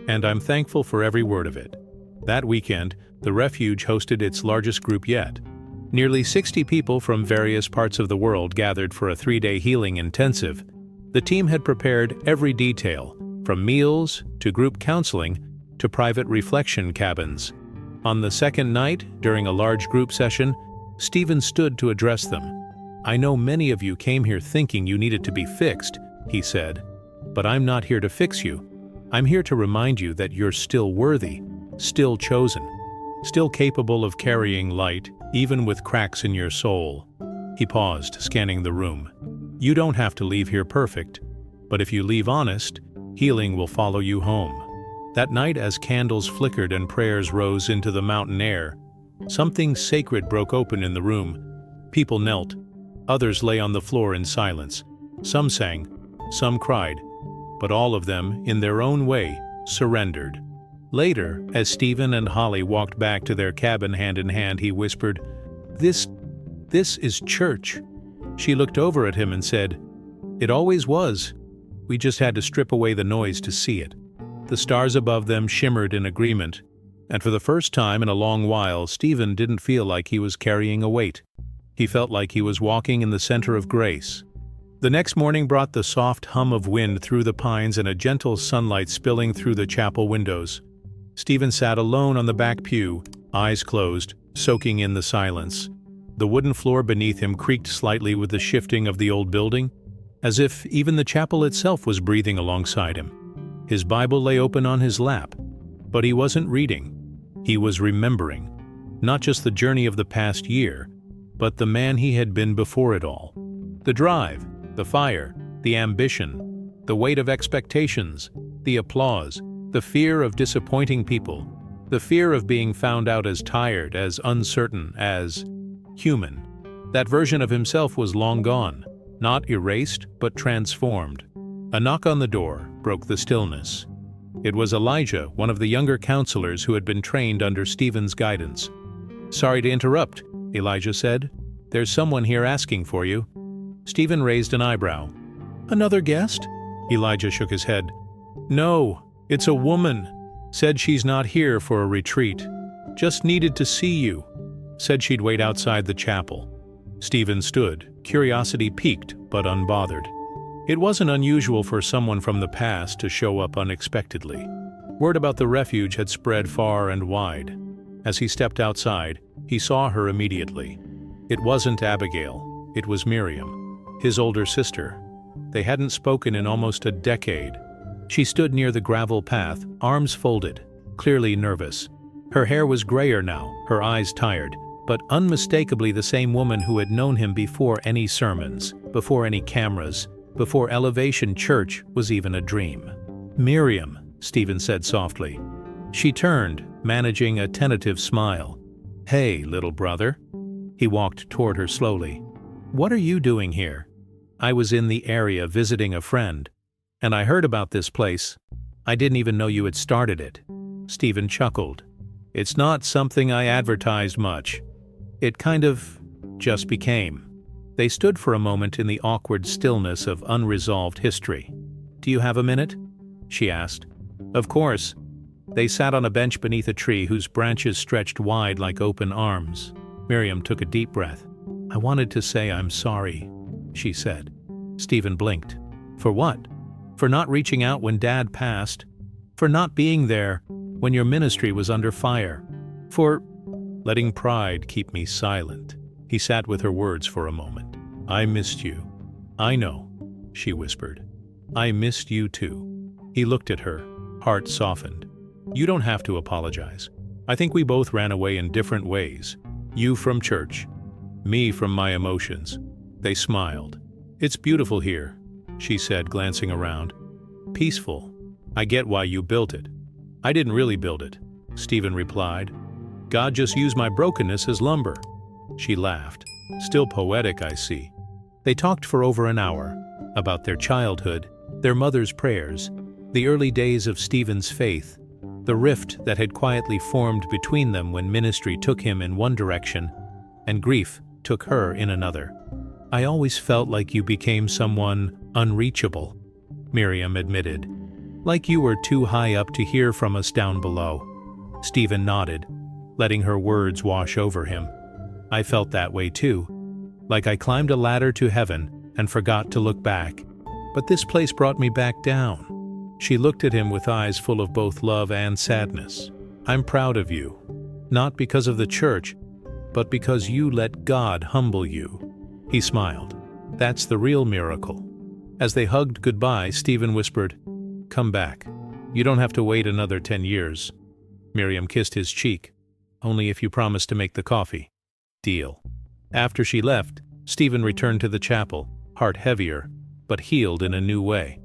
[SPEAKER 1] "And I'm thankful for every word of it." That weekend, the refuge hosted its largest group yet. Nearly 60 people from various parts of the world gathered for a 3-day healing intensive. The team had prepared every detail, from meals to group counseling to private reflection cabins. On the second night, during a large group session, Stephen stood to address them. "I know many of you came here thinking you needed to be fixed," he said, "but I'm not here to fix you. I'm here to remind you that you're still worthy, still chosen, still capable of carrying light, even with cracks in your soul." He paused, scanning the room. "You don't have to leave here perfect, but if you leave honest, healing will follow you home." That night, as candles flickered and prayers rose into the mountain air, something sacred broke open in the room. People knelt. Others lay on the floor in silence. Some sang, some cried, but all of them, in their own way, surrendered. Later, as Stephen and Holly walked back to their cabin hand in hand, he whispered, This is church." She looked over at him and said, "It always was. We just had to strip away the noise to see it." The stars above them shimmered in agreement, and for the first time in a long while, Stephen didn't feel like he was carrying a weight. He felt like he was walking in the center of grace. The next morning brought the soft hum of wind through the pines and a gentle sunlight spilling through the chapel windows. Stephen sat alone on the back pew, eyes closed, soaking in the silence. The wooden floor beneath him creaked slightly with the shifting of the old building, as if even the chapel itself was breathing alongside him. His Bible lay open on his lap, but he wasn't reading. He was remembering, not just the journey of the past year, but the man he had been before it all. The drive, the fire, the ambition, the weight of expectations, the applause, the fear of disappointing people, the fear of being found out as tired, as uncertain, as human. That version of himself was long gone, not erased, but transformed. A knock on the door broke the stillness. It was Elijah, one of the younger counselors who had been trained under Stephen's guidance. "Sorry to interrupt," Elijah said. "There's someone here asking for you." Stephen raised an eyebrow. "Another guest?" Elijah shook his head. "No, it's a woman. Said she's not here for a retreat. Just needed to see you. Said she'd wait outside the chapel." Stephen stood, curiosity piqued but unbothered. It wasn't unusual for someone from the past to show up unexpectedly. Word about the refuge had spread far and wide. As he stepped outside, he saw her immediately. It wasn't Abigail, it was Miriam, his older sister. They hadn't spoken in almost a decade. She stood near the gravel path, arms folded, clearly nervous. Her hair was grayer now, her eyes tired, but unmistakably the same woman who had known him before any sermons, before any cameras, before Elevation Church was even a dream. "Miriam," Stephen said softly. She turned, managing a tentative smile. "Hey, little brother." He walked toward her slowly. "What are you doing here?" "I was in the area visiting a friend, and I heard about this place. I didn't even know you had started it." Stephen chuckled. "It's not something I advertised much. It kind of just became." They stood for a moment in the awkward stillness of unresolved history. "Do you have a minute?" she asked. "Of course." They sat on a bench beneath a tree whose branches stretched wide like open arms. Miriam took a deep breath. "I wanted to say I'm sorry," she said. Stephen blinked. "For what?" "For not reaching out when Dad passed. For not being there when your ministry was under fire. For letting pride keep me silent." He sat with her words for a moment. "I missed you." "I know," she whispered. "I missed you too." He looked at her, heart softened. "You don't have to apologize. I think we both ran away in different ways. You from church, me from my emotions." They smiled. "It's beautiful here," she said, glancing around. "Peaceful. I get why you built it." "I didn't really build it," Stephen replied. "God just used my brokenness as lumber." She laughed. "Still poetic, I see." They talked for over an hour, about their childhood, their mother's prayers, the early days of Stephen's faith, the rift that had quietly formed between them when ministry took him in one direction and grief took her in another. "I always felt like you became someone unreachable," Miriam admitted. "Like you were too high up to hear from us down below." Stephen nodded, letting her words wash over him. "I felt that way too. Like I climbed a ladder to heaven and forgot to look back. But this place brought me back down." She looked at him with eyes full of both love and sadness. "I'm proud of you. Not because of the church, but because you let God humble you." He smiled. "That's the real miracle." As they hugged goodbye, Stephen whispered, "Come back. You don't have to wait another 10 years. Miriam kissed his cheek. "Only if you promise to make the coffee." "Deal." After she left, Stephen returned to the chapel, heart heavier, but healed in a new way.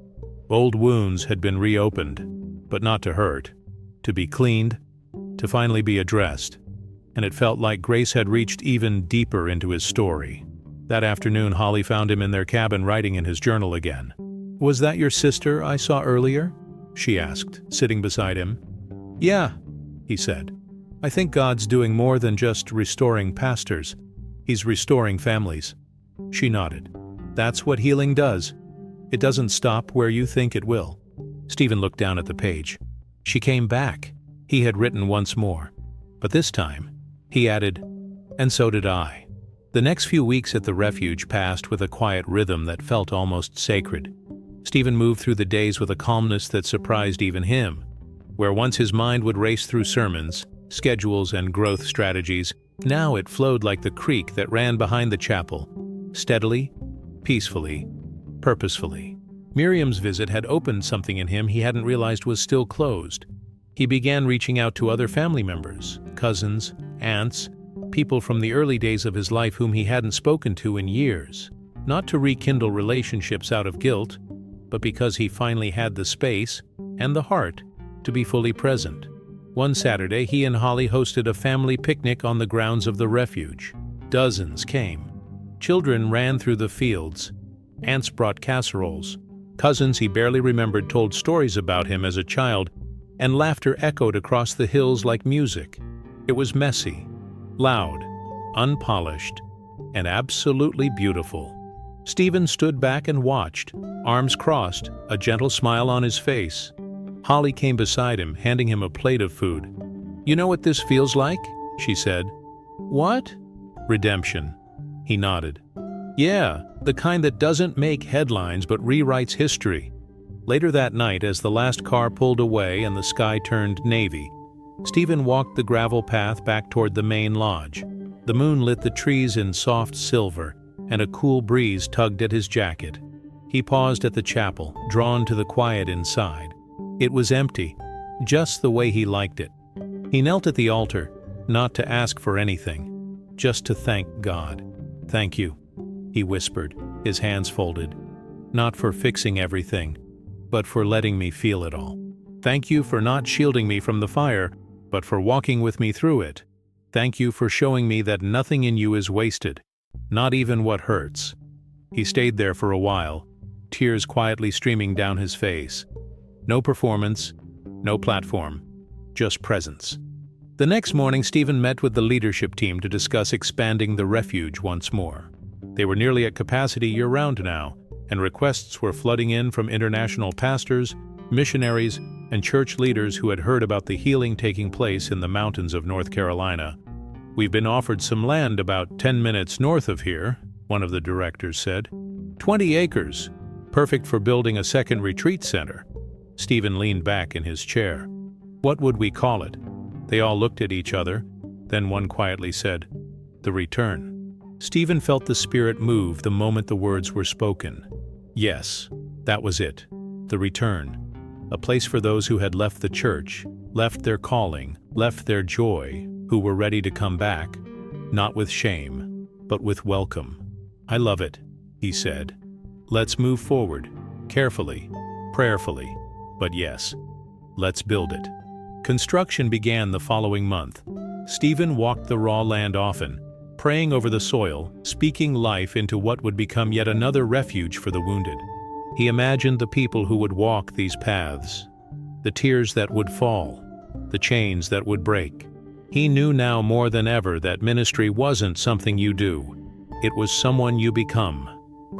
[SPEAKER 1] Old wounds had been reopened, but not to hurt, to be cleaned, to finally be addressed, and it felt like grace had reached even deeper into his story. That afternoon, Holly found him in their cabin writing in his journal again. "Was that your sister I saw earlier?" she asked, sitting beside him. "Yeah," he said. "I think God's doing more than just restoring pastors. He's restoring families." She nodded. "That's what healing does. It doesn't stop where you think it will." Stephen looked down at the page. She came back. He had written once more. But this time, he added, "And so did I." The next few weeks at the refuge passed with a quiet rhythm that felt almost sacred. Stephen moved through the days with a calmness that surprised even him. Where once his mind would race through sermons, schedules, and growth strategies, now it flowed like the creek that ran behind the chapel, steadily, peacefully, purposefully. Miriam's visit had opened something in him he hadn't realized was still closed. He began reaching out to other family members, cousins, aunts, people from the early days of his life whom he hadn't spoken to in years, not to rekindle relationships out of guilt, but because he finally had the space and the heart to be fully present. One Saturday, he and Holly hosted a family picnic on the grounds of the refuge. Dozens came. Children ran through the fields. Aunts brought casseroles. Cousins he barely remembered told stories about him as a child, and laughter echoed across the hills like music. It was messy, loud, unpolished, and absolutely beautiful. Stephen stood back and watched, arms crossed, a gentle smile on his face. Holly came beside him, handing him a plate of food. "You know what this feels like?" she said. "What?" "Redemption." He nodded. "Yeah, the kind that doesn't make headlines but rewrites history." Later that night, as the last car pulled away and the sky turned navy, Stephen walked the gravel path back toward the main lodge. The moon lit the trees in soft silver, and a cool breeze tugged at his jacket. He paused at the chapel, drawn to the quiet inside. It was empty, just the way he liked it. He knelt at the altar, not to ask for anything, just to thank God. "Thank you," he whispered, his hands folded. "Not for fixing everything, but for letting me feel it all. Thank you for not shielding me from the fire, but for walking with me through it. Thank you for showing me that nothing in you is wasted, not even what hurts." He stayed there for a while, tears quietly streaming down his face. No performance, no platform, just presence. The next morning, Stephen met with the leadership team to discuss expanding the refuge once more. They were nearly at capacity year-round now, and requests were flooding in from international pastors, missionaries, and church leaders who had heard about the healing taking place in the mountains of North Carolina. "We've been offered some land about 10 minutes north of here," one of the directors said. 20 acres, perfect for building a second retreat center." Stephen leaned back in his chair. "What would we call it?" They all looked at each other. Then one quietly said, "The Return." Stephen felt the Spirit move the moment the words were spoken. Yes, that was it. The Return. A place for those who had left the church, left their calling, left their joy, who were ready to come back, not with shame, but with welcome. "I love it," he said. "Let's move forward, carefully, prayerfully, but yes, let's build it." Construction began the following month. Stephen walked the raw land often, praying over the soil, speaking life into what would become yet another refuge for the wounded. He imagined the people who would walk these paths, the tears that would fall, the chains that would break. He knew now more than ever that ministry wasn't something you do. It was someone you become.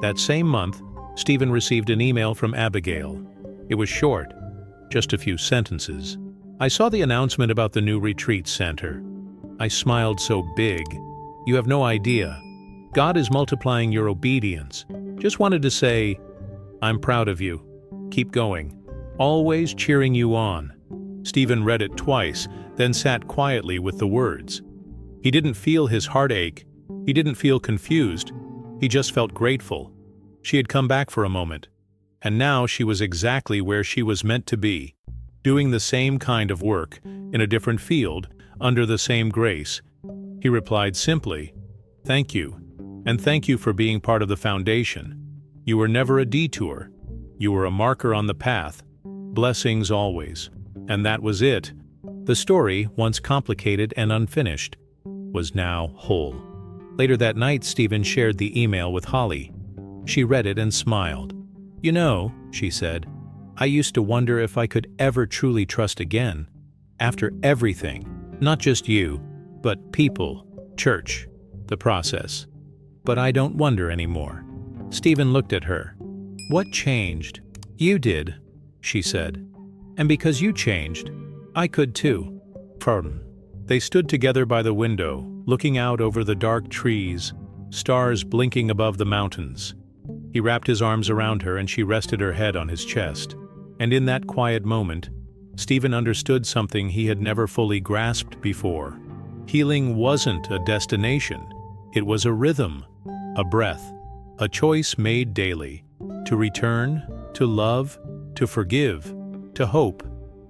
[SPEAKER 1] That same month, Stephen received an email from Abigail. It was short, just a few sentences. "I saw the announcement about the new retreat center. I smiled so big. You have no idea. God is multiplying your obedience. Just wanted to say, I'm proud of you. Keep going. Always cheering you on." Stephen read it twice, then sat quietly with the words. He didn't feel his heart ache. He didn't feel confused. He just felt grateful. She had come back for a moment, and now she was exactly where she was meant to be, doing the same kind of work, in a different field, under the same grace. He replied simply, "Thank you, and thank you for being part of the foundation. You were never a detour. You were a marker on the path. Blessings always." And that was it. The story, once complicated and unfinished, was now whole. Later that night, Stephen shared the email with Holly. She read it and smiled. "You know," she said, "I used to wonder if I could ever truly trust again. After everything, not just you, but people, church, the process. But I don't wonder anymore." Stephen looked at her. "What changed?" "You did," she said. "And because you changed, I could too." They stood together by the window, looking out over the dark trees, stars blinking above the mountains. He wrapped his arms around her and she rested her head on his chest. And in that quiet moment, Stephen understood something he had never fully grasped before. Healing wasn't a destination. It was a rhythm, a breath, a choice made daily, to return, to love, to forgive, to hope,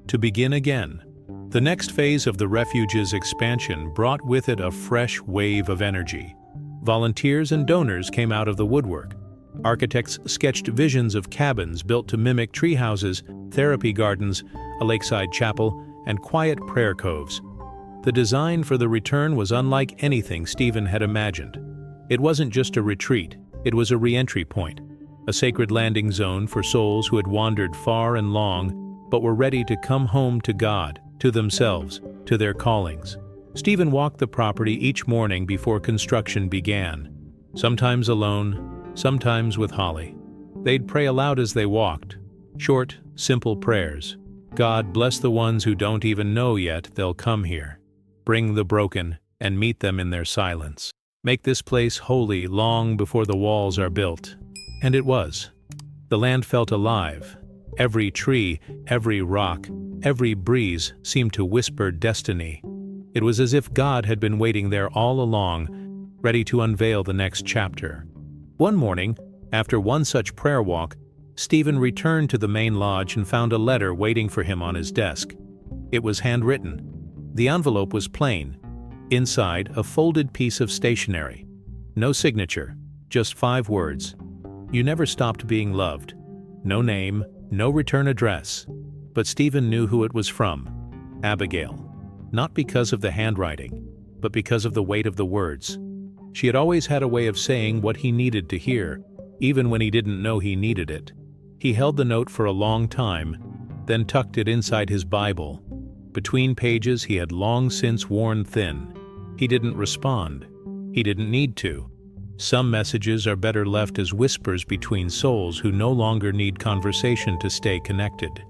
[SPEAKER 1] to begin again. The next phase of the refuge's expansion brought with it a fresh wave of energy. Volunteers and donors came out of the woodwork. Architects sketched visions of cabins built to mimic treehouses, therapy gardens, a lakeside chapel, and quiet prayer coves. The design for the return was unlike anything Stephen had imagined. It wasn't just a retreat, it was a re-entry point, a sacred landing zone for souls who had wandered far and long, but were ready to come home to God, to themselves, to their callings. Stephen walked the property each morning before construction began, sometimes alone, sometimes with Holly. They'd pray aloud as they walked, short, simple prayers. "God bless the ones who don't even know yet they'll come here. Bring the broken and meet them in their silence. Make this place holy long before the walls are built." And it was. The land felt alive. Every tree, every rock, every breeze seemed to whisper destiny. It was as if God had been waiting there all along, ready to unveil the next chapter. One morning, after one such prayer walk, Stephen returned to the main lodge and found a letter waiting for him on his desk. It was handwritten. The envelope was plain. Inside, a folded piece of stationery. No signature, just 5 words. "You never stopped being loved." No name, no return address. But Stephen knew who it was from. Abigail. Not because of the handwriting, but because of the weight of the words. She had always had a way of saying what he needed to hear, even when he didn't know he needed it. He held the note for a long time, then tucked it inside his Bible. Between pages he had long since worn thin. He didn't respond. He didn't need to. Some messages are better left as whispers between souls who no longer need conversation to stay connected.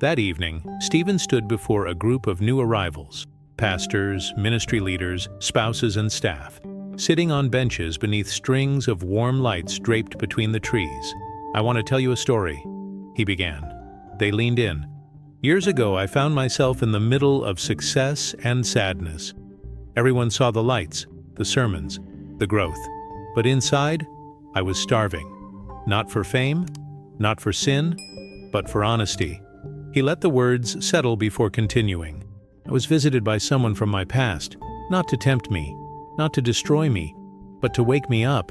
[SPEAKER 1] That evening, Stephen stood before a group of new arrivals, pastors, ministry leaders, spouses, and staff, sitting on benches beneath strings of warm lights draped between the trees. "I want to tell you a story," he began. They leaned in. "Years ago, I found myself in the middle of success and sadness. Everyone saw the lights, the sermons, the growth. But inside, I was starving. Not for fame, not for sin, but for honesty." He let the words settle before continuing. "I was visited by someone from my past, not to tempt me, not to destroy me, but to wake me up."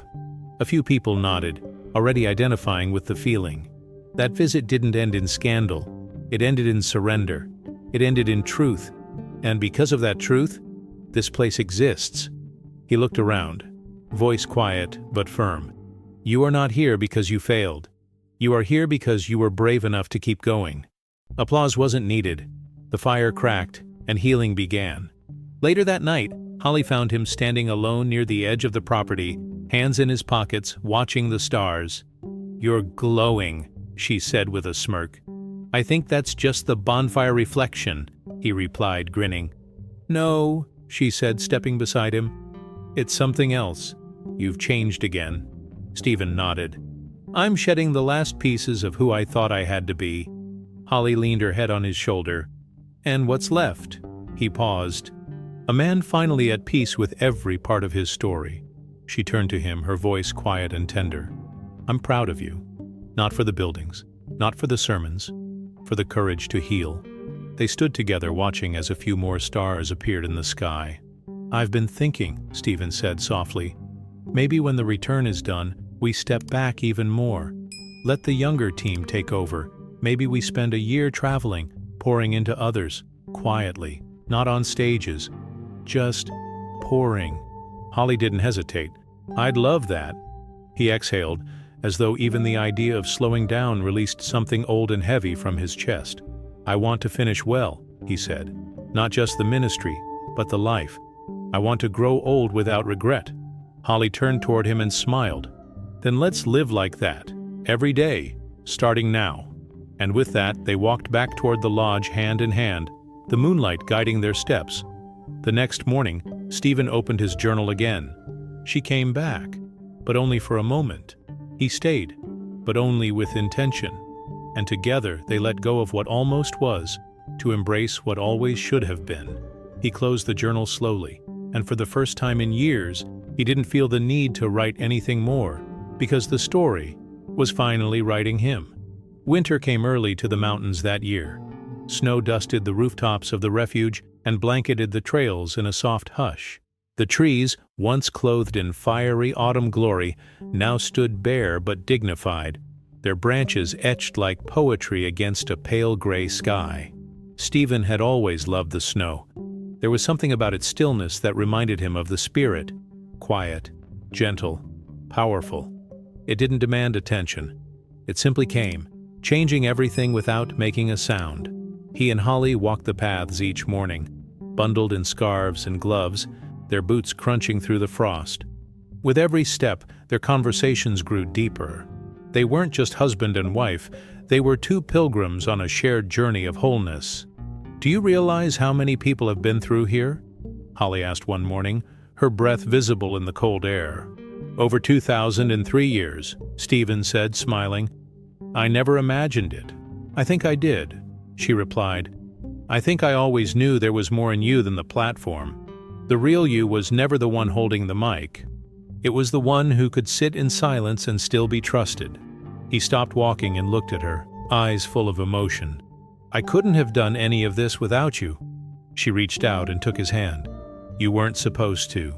[SPEAKER 1] A few people nodded, already identifying with the feeling. That visit didn't end in scandal. It ended in surrender. It ended in truth. And because of that truth, this place exists. He looked around, voice quiet but firm. "You are not here because you failed. You are here because you were brave enough to keep going." Applause wasn't needed. The fire cracked, and healing began. Later that night, Holly found him standing alone near the edge of the property, hands in his pockets, watching the stars. "You're glowing," she said with a smirk. "I think that's just the bonfire reflection," he replied, grinning. "No," she said, stepping beside him. "It's something else. You've changed again." Stephen nodded. "I'm shedding the last pieces of who I thought I had to be." Holly leaned her head on his shoulder. "And what's left?" He paused. "A man finally at peace with every part of his story." She turned to him, her voice quiet and tender. "I'm proud of you. Not for the buildings, not for the sermons, for the courage to heal." They stood together, watching as a few more stars appeared in the sky. "I've been thinking," Stephen said softly. "Maybe when the return is done, we step back even more. Let the younger team take over. Maybe we spend a year traveling, pouring into others, quietly, not on stages, just pouring." Holly didn't hesitate. "I'd love that." He exhaled, as though even the idea of slowing down released something old and heavy from his chest. "I want to finish well," he said. "Not just the ministry, but the life. I want to grow old without regret." Holly turned toward him and smiled. "Then let's live like that, every day, starting now." And with that, they walked back toward the lodge hand in hand, the moonlight guiding their steps. The next morning, Stephen opened his journal again. She came back, but only for a moment. He stayed, but only with intention. And together they let go of what almost was, to embrace what always should have been. He closed the journal slowly, and for the first time in years, he didn't feel the need to write anything more, because the story was finally writing him. Winter came early to the mountains that year. Snow dusted the rooftops of the refuge and blanketed the trails in a soft hush. The trees, once clothed in fiery autumn glory, now stood bare but dignified, their branches etched like poetry against a pale gray sky. Stephen had always loved the snow. There was something about its stillness that reminded him of the spirit, quiet, gentle, powerful. It didn't demand attention. It simply came, changing everything without making a sound. He and Holly walked the paths each morning, bundled in scarves and gloves, their boots crunching through the frost. With every step, their conversations grew deeper. They weren't just husband and wife, they were two pilgrims on a shared journey of wholeness. "Do you realize how many people have been through here?" Holly asked one morning, her breath visible in the cold air. "Over 2,000 in 3 years, Stephen said, smiling. "I never imagined it." "I think I did," she replied. "I think I always knew there was more in you than the platform. The real you was never the one holding the mic. It was the one who could sit in silence and still be trusted." He stopped walking and looked at her, eyes full of emotion. "I couldn't have done any of this without you." She reached out and took his hand. "You weren't supposed to."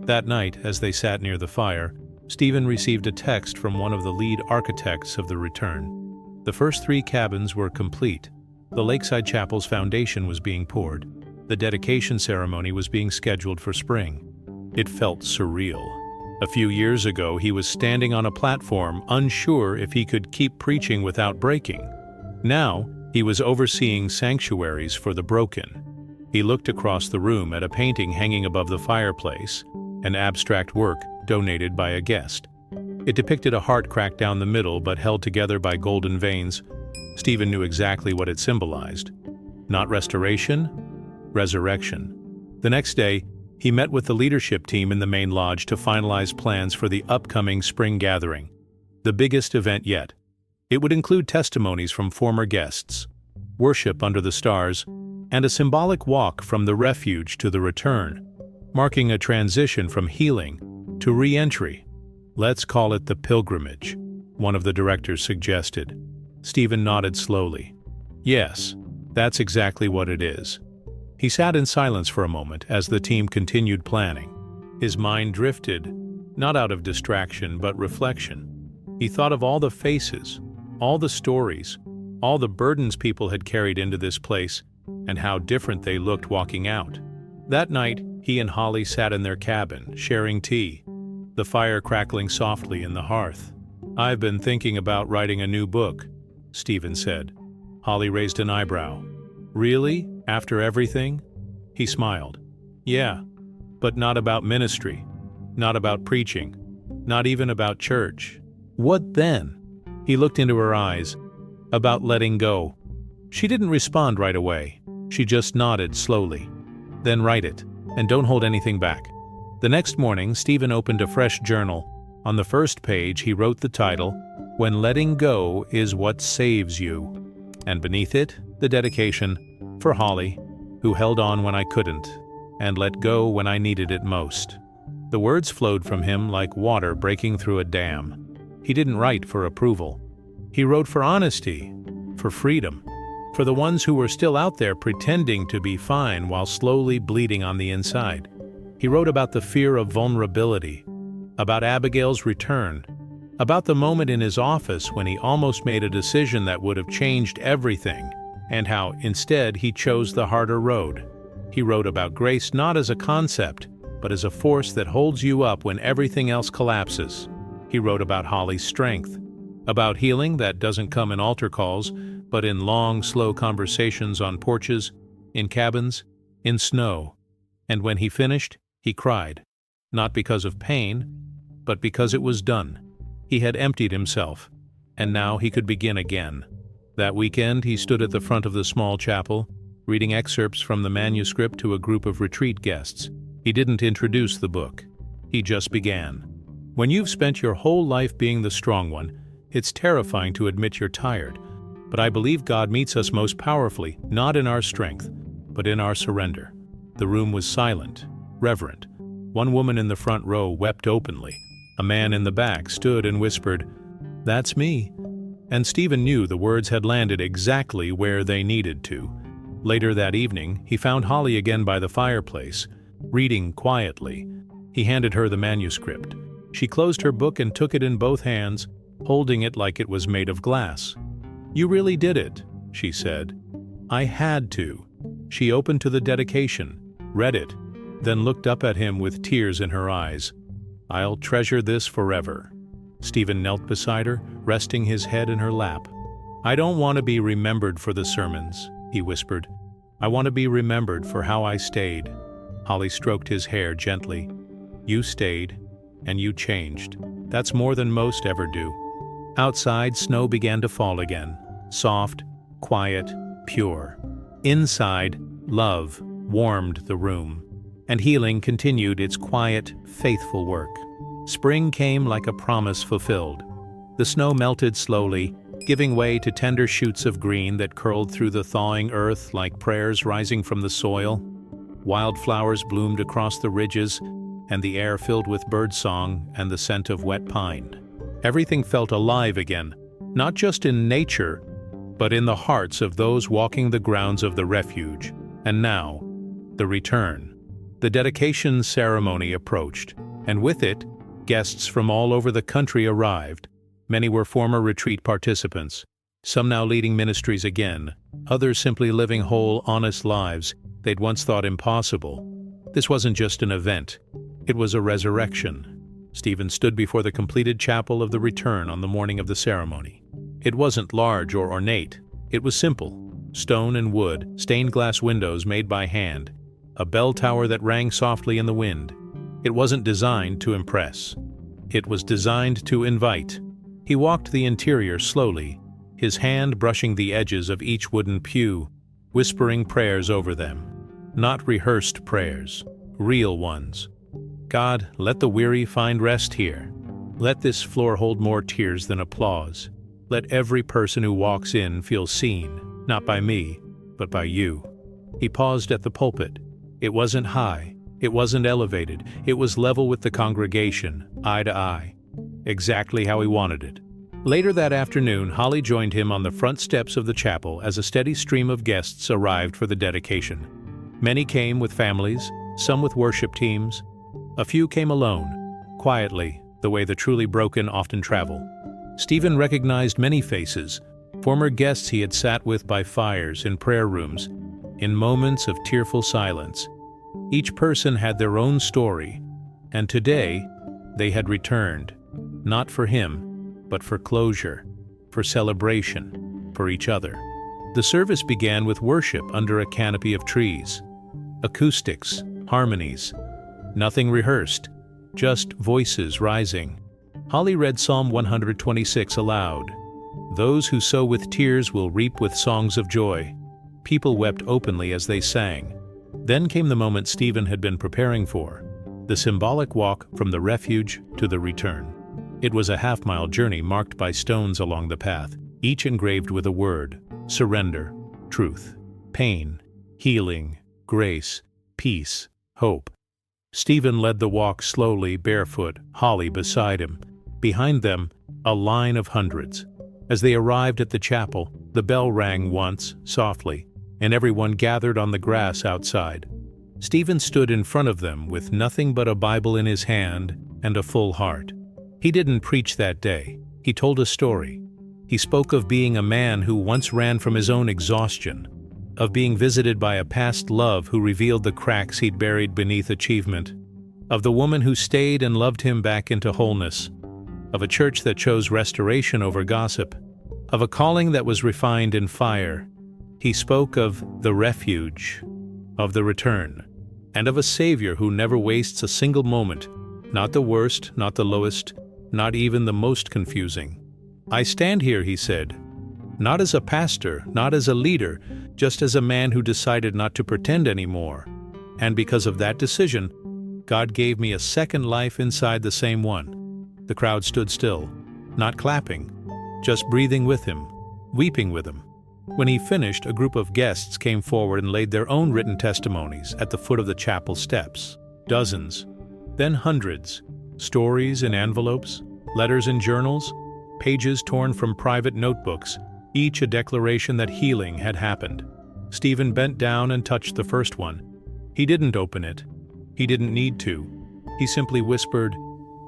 [SPEAKER 1] That night, as they sat near the fire, Stephen received a text from one of the lead architects of the return. The first 3 cabins were complete. The Lakeside Chapel's foundation was being poured. The dedication ceremony was being scheduled for spring. It felt surreal. A few years ago, he was standing on a platform, unsure if he could keep preaching without breaking. Now, he was overseeing sanctuaries for the broken. He looked across the room at a painting hanging above the fireplace, an abstract work donated by a guest. It depicted a heart cracked down the middle but held together by golden veins. Stephen knew exactly what it symbolized. Not restoration, resurrection. The next day, he met with the leadership team in the main lodge to finalize plans for the upcoming spring gathering, the biggest event yet. It would include testimonies from former guests, worship under the stars, and a symbolic walk from the refuge to the return, marking a transition from healing to re-entry. "Let's call it the pilgrimage," one of the directors suggested. Stephen nodded slowly. "Yes, that's exactly what it is." He sat in silence for a moment as the team continued planning. His mind drifted, not out of distraction but reflection. He thought of all the faces, all the stories, all the burdens people had carried into this place, and how different they looked walking out. That night, he and Holly sat in their cabin, sharing tea, the fire crackling softly in the hearth. "I've been thinking about writing a new book," Stephen said. Holly raised an eyebrow. "Really? After everything?" He smiled. "Yeah, but not about ministry, not about preaching, not even about church." "What then?" He looked into her eyes. "About letting go." She didn't respond right away. She just nodded slowly. "Then write it, and don't hold anything back." The next morning, Stephen opened a fresh journal. On the first page, he wrote the title, "When Letting Go is What Saves You," and beneath it, the dedication, "For Holly, who held on when I couldn't, and let go when I needed it most." The words flowed from him like water breaking through a dam. He didn't write for approval. He wrote for honesty, for freedom, for the ones who were still out there pretending to be fine while slowly bleeding on the inside. He wrote about the fear of vulnerability, about Abigail's return, about the moment in his office when he almost made a decision that would have changed everything, and how, instead, he chose the harder road. He wrote about grace not as a concept, but as a force that holds you up when everything else collapses. He wrote about Holly's strength, about healing that doesn't come in altar calls, but in long, slow conversations on porches, in cabins, in snow. And when he finished, he cried, not because of pain, but because it was done. He had emptied himself, and now he could begin again. That weekend, he stood at the front of the small chapel, reading excerpts from the manuscript to a group of retreat guests. He didn't introduce the book. He just began. When you've spent your whole life being the strong one, it's terrifying to admit you're tired. But I believe God meets us most powerfully, not in our strength, but in our surrender. The room was silent, reverent. One woman in the front row wept openly. A man in the back stood and whispered, "That's me." And Stephen knew the words had landed exactly where they needed to. Later that evening, he found Holly again by the fireplace, reading quietly. He handed her the manuscript. She closed her book and took it in both hands, holding it like it was made of glass. "You really did it," she said. "I had to." She opened to the dedication, read it, then looked up at him with tears in her eyes. "I'll treasure this forever." Stephen knelt beside her, resting his head in her lap. "I don't want to be remembered for the sermons," he whispered. "I want to be remembered for how I stayed." Holly stroked his hair gently. "You stayed, and you changed. That's more than most ever do." Outside, snow began to fall again, soft, quiet, pure. Inside, love warmed the room, and healing continued its quiet, faithful work. Spring came like a promise fulfilled. The snow melted slowly, giving way to tender shoots of green that curled through the thawing earth like prayers rising from the soil. Wildflowers bloomed across the ridges, and the air filled with birdsong and the scent of wet pine. Everything felt alive again, not just in nature, but in the hearts of those walking the grounds of the refuge. And now, the return. The dedication ceremony approached, and with it, guests from all over the country arrived. Many were former retreat participants, some now leading ministries again, others simply living whole, honest lives they'd once thought impossible. This wasn't just an event, it was a resurrection. Stephen stood before the completed chapel of the return on the morning of the ceremony. It wasn't large or ornate, it was simple. Stone and wood, stained glass windows made by hand, a bell tower that rang softly in the wind. It wasn't designed to impress. It was designed to invite. He walked the interior slowly, his hand brushing the edges of each wooden pew, whispering prayers over them. Not rehearsed prayers, real ones. God, let the weary find rest here. Let this floor hold more tears than applause. Let every person who walks in feel seen, not by me, but by you. He paused at the pulpit. It wasn't high, it wasn't elevated, it was level with the congregation, eye to eye. Exactly how he wanted it. Later that afternoon, Holly joined him on the front steps of the chapel as a steady stream of guests arrived for the dedication. Many came with families, some with worship teams. A few came alone, quietly, the way the truly broken often travel. Stephen recognized many faces, former guests he had sat with by fires in prayer rooms, in moments of tearful silence. Each person had their own story, and today they had returned, not for him, but for closure, for celebration, for each other. The service began with worship under a canopy of trees. Acoustics, harmonies, nothing rehearsed, just voices rising. Holly read Psalm 126 aloud. Those who sow with tears will reap with songs of joy. People wept openly as they sang. Then came the moment Stephen had been preparing for, the symbolic walk from the refuge to the return. It was a half-mile journey marked by stones along the path, each engraved with a word: surrender, truth, pain, healing, grace, peace, hope. Stephen led the walk slowly, barefoot, Holly beside him. Behind them, a line of hundreds. As they arrived at the chapel, the bell rang once, softly, and everyone gathered on the grass outside. Stephen stood in front of them with nothing but a Bible in his hand and a full heart. He didn't preach that day. He told a story. He spoke of being a man who once ran from his own exhaustion, of being visited by a past love who revealed the cracks he'd buried beneath achievement, of the woman who stayed and loved him back into wholeness, of a church that chose restoration over gossip, of a calling that was refined in fire. He spoke of the refuge, of the return, and of a Savior who never wastes a single moment, not the worst, not the lowest, not even the most confusing. I stand here, he said, not as a pastor, not as a leader, just as a man who decided not to pretend anymore. And because of that decision, God gave me a second life inside the same one. The crowd stood still, not clapping, just breathing with him, weeping with him. When he finished, a group of guests came forward and laid their own written testimonies at the foot of the chapel steps. Dozens, then hundreds, stories in envelopes, letters in journals, pages torn from private notebooks, each a declaration that healing had happened. Stephen bent down and touched the first one. He didn't open it. He didn't need to. He simply whispered,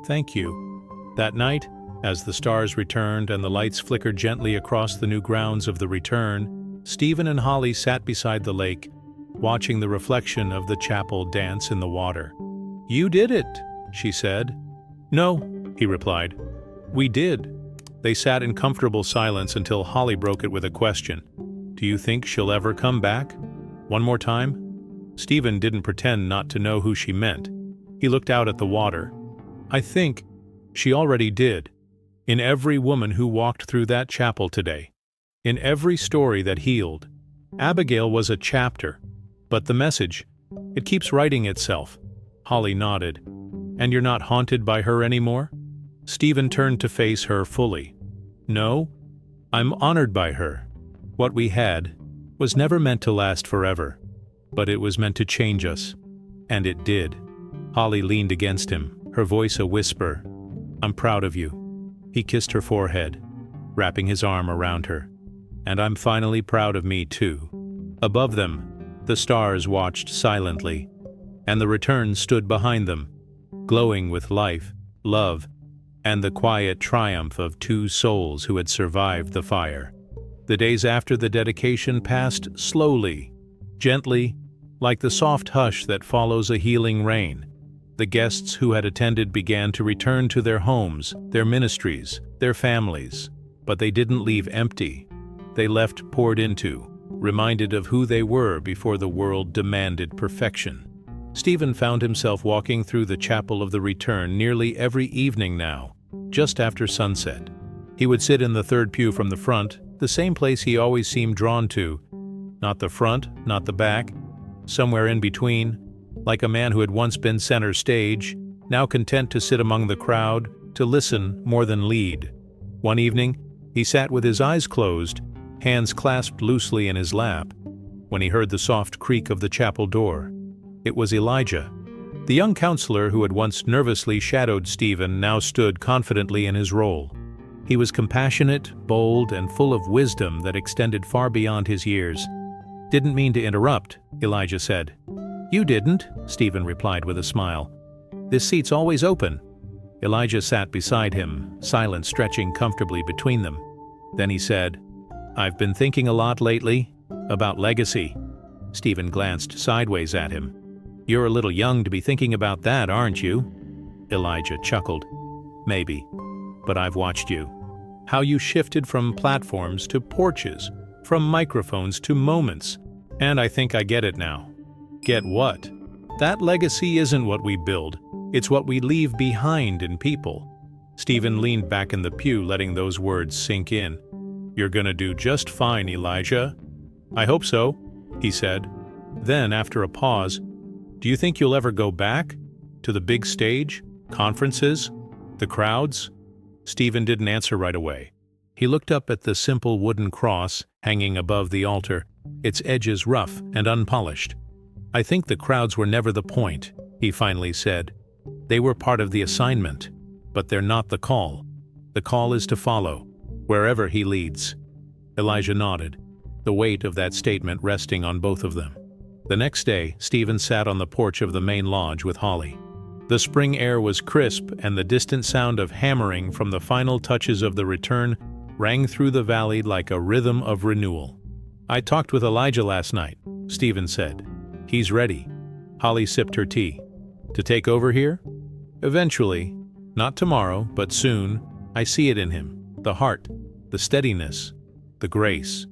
[SPEAKER 1] "Thank you." That night, as the stars returned and the lights flickered gently across the new grounds of the return, Stephen and Holly sat beside the lake, watching the reflection of the chapel dance in the water. "You did it," she said. "No," he replied. "We did." They sat in comfortable silence until Holly broke it with a question. "Do you think she'll ever come back? One more time?" Stephen didn't pretend not to know who she meant. He looked out at the water. "I think she already did. In every woman who walked through that chapel today. In every story that healed. Abigail was a chapter, but the message, it keeps writing itself." Holly nodded. "And you're not haunted by her anymore?" Stephen turned to face her fully. "No, I'm honored by her. What we had was never meant to last forever, but it was meant to change us. And it did." Holly leaned against him, her voice a whisper. "I'm proud of you." He kissed her forehead, wrapping his arm around her. "And I'm finally proud of me too." Above them, the stars watched silently, and the return stood behind them, glowing with life, love, and the quiet triumph of two souls who had survived the fire. The days after the dedication passed slowly, gently, like the soft hush that follows a healing rain. The guests who had attended began to return to their homes, their ministries, their families. But they didn't leave empty. They left poured into, reminded of who they were before the world demanded perfection. Stephen found himself walking through the Chapel of the Return nearly every evening now, just after sunset. He would sit in the third pew from the front, the same place he always seemed drawn to. Not the front, not the back, somewhere in between, like a man who had once been center stage, now content to sit among the crowd, to listen more than lead. One evening, he sat with his eyes closed, hands clasped loosely in his lap, when he heard the soft creak of the chapel door. It was Elijah. The young counselor who had once nervously shadowed Stephen now stood confidently in his role. He was compassionate, bold, and full of wisdom that extended far beyond his years. "Didn't mean to interrupt," Elijah said. "You didn't," Stephen replied with a smile. "This seat's always open." Elijah sat beside him, silence stretching comfortably between them. Then he said, "I've been thinking a lot lately about legacy." Stephen glanced sideways at him. "You're a little young to be thinking about that, aren't you?" Elijah chuckled. "Maybe, but I've watched you. How you shifted from platforms to porches, from microphones to moments, and I think I get it now." "Get what?" "That legacy isn't what we build, it's what we leave behind in people." Stephen leaned back in the pew, letting those words sink in. "You're gonna do just fine, Elijah." "I hope so," he said. Then, after a pause, "Do you think you'll ever go back? To the big stage? Conferences? The crowds?" Stephen didn't answer right away. He looked up at the simple wooden cross hanging above the altar, its edges rough and unpolished. "I think the crowds were never the point," he finally said. "They were part of the assignment, but they're not the call. The call is to follow, wherever he leads." Elijah nodded, the weight of that statement resting on both of them. The next day, Stephen sat on the porch of the main lodge with Holly. The spring air was crisp, and the distant sound of hammering from the final touches of the return rang through the valley like a rhythm of renewal. "I talked with Elijah last night," Stephen said. "He's ready." Holly sipped her tea. "To take over here?" "Eventually. Not tomorrow, but soon. I see it in him. The heart, the steadiness, the grace."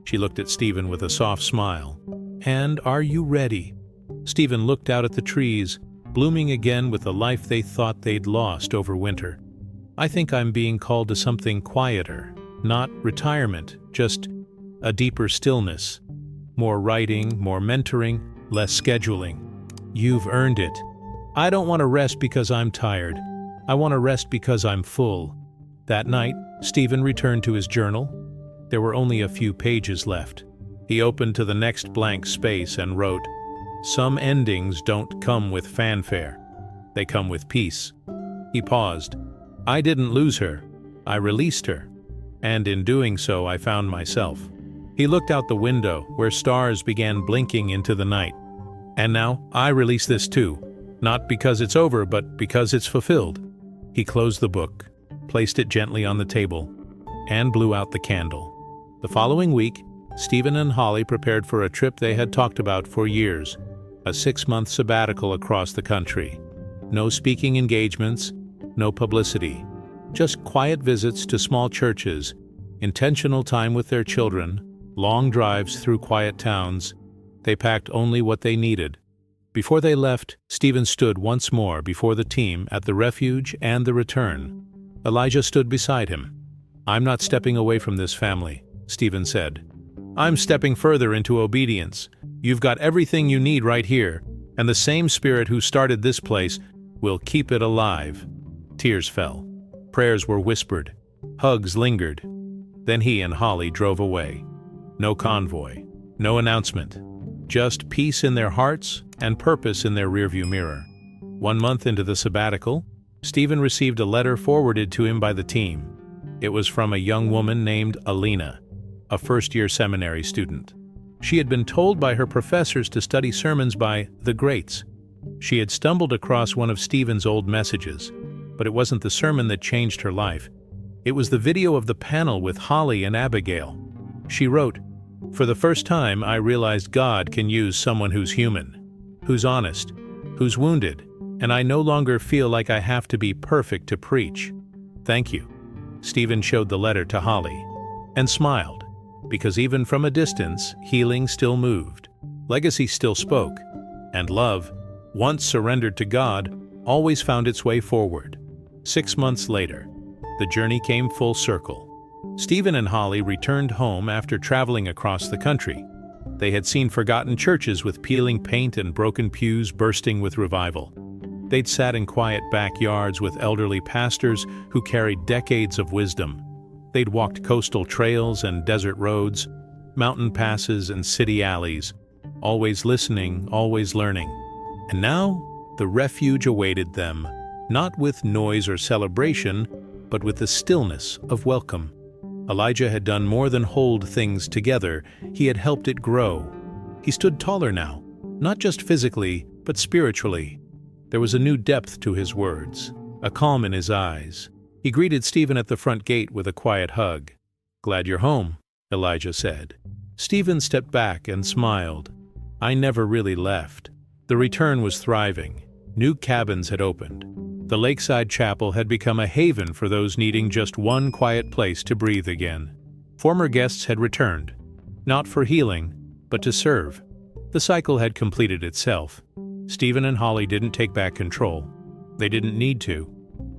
[SPEAKER 1] She looked at Stephen with a soft smile. "And are you ready?" Stephen looked out at the trees, blooming again with the life they thought they'd lost over winter. "I think I'm being called to something quieter. Not retirement, just a deeper stillness. More writing, more mentoring, less scheduling." "You've earned it." "I don't want to rest because I'm tired. I want to rest because I'm full." That night, Stephen returned to his journal. There were only a few pages left. He opened to the next blank space and wrote, "Some endings don't come with fanfare. They come with peace." He paused. "I didn't lose her. I released her. And in doing so, I found myself." He looked out the window, where stars began blinking into the night. "And now, I release this too. Not because it's over, but because it's fulfilled." He closed the book, placed it gently on the table, and blew out the candle. The following week, Stephen and Holly prepared for a trip they had talked about for years, a 6-month sabbatical across the country. No speaking engagements, no publicity, just quiet visits to small churches, intentional time with their children, long drives through quiet towns. They packed only what they needed. Before they left, Stephen stood once more before the team at the refuge and the return. Elijah stood beside him. "I'm not stepping away from this family," Stephen said. "I'm stepping further into obedience. You've got everything you need right here, and the same Spirit who started this place will keep it alive." Tears fell. Prayers were whispered. Hugs lingered. Then he and Holly drove away. No convoy, no announcement. Just peace in their hearts and purpose in their rearview mirror. 1 month into the sabbatical, Stephen received a letter forwarded to him by the team. It was from a young woman named Alina, a first-year seminary student. She had been told by her professors to study sermons by the greats. She had stumbled across one of Stephen's old messages, but it wasn't the sermon that changed her life. It was the video of the panel with Holly and Abigail. She wrote, "For the first time, I realized God can use someone who's human, who's honest, who's wounded, and I no longer feel like I have to be perfect to preach. Thank you." Stephen showed the letter to Holly and smiled, because even from a distance, healing still moved, legacy still spoke, and love once surrendered to God, always found its way forward. 6 months later, the journey came full circle. Stephen and Holly returned home after traveling across the country. They had seen forgotten churches with peeling paint and broken pews bursting with revival. They'd sat in quiet backyards with elderly pastors who carried decades of wisdom. They'd walked coastal trails and desert roads, mountain passes and city alleys, always listening, always learning. And now, the refuge awaited them, not with noise or celebration, but with the stillness of welcome. Elijah had done more than hold things together, he had helped it grow. He stood taller now, not just physically, but spiritually. There was a new depth to his words, a calm in his eyes. He greeted Stephen at the front gate with a quiet hug. "Glad you're home," Elijah said. Stephen stepped back and smiled. "I never really left." The return was thriving. New cabins had opened. The lakeside chapel had become a haven for those needing just one quiet place to breathe again. Former guests had returned, not for healing, but to serve. The cycle had completed itself. Stephen and Holly didn't take back control. They didn't need to.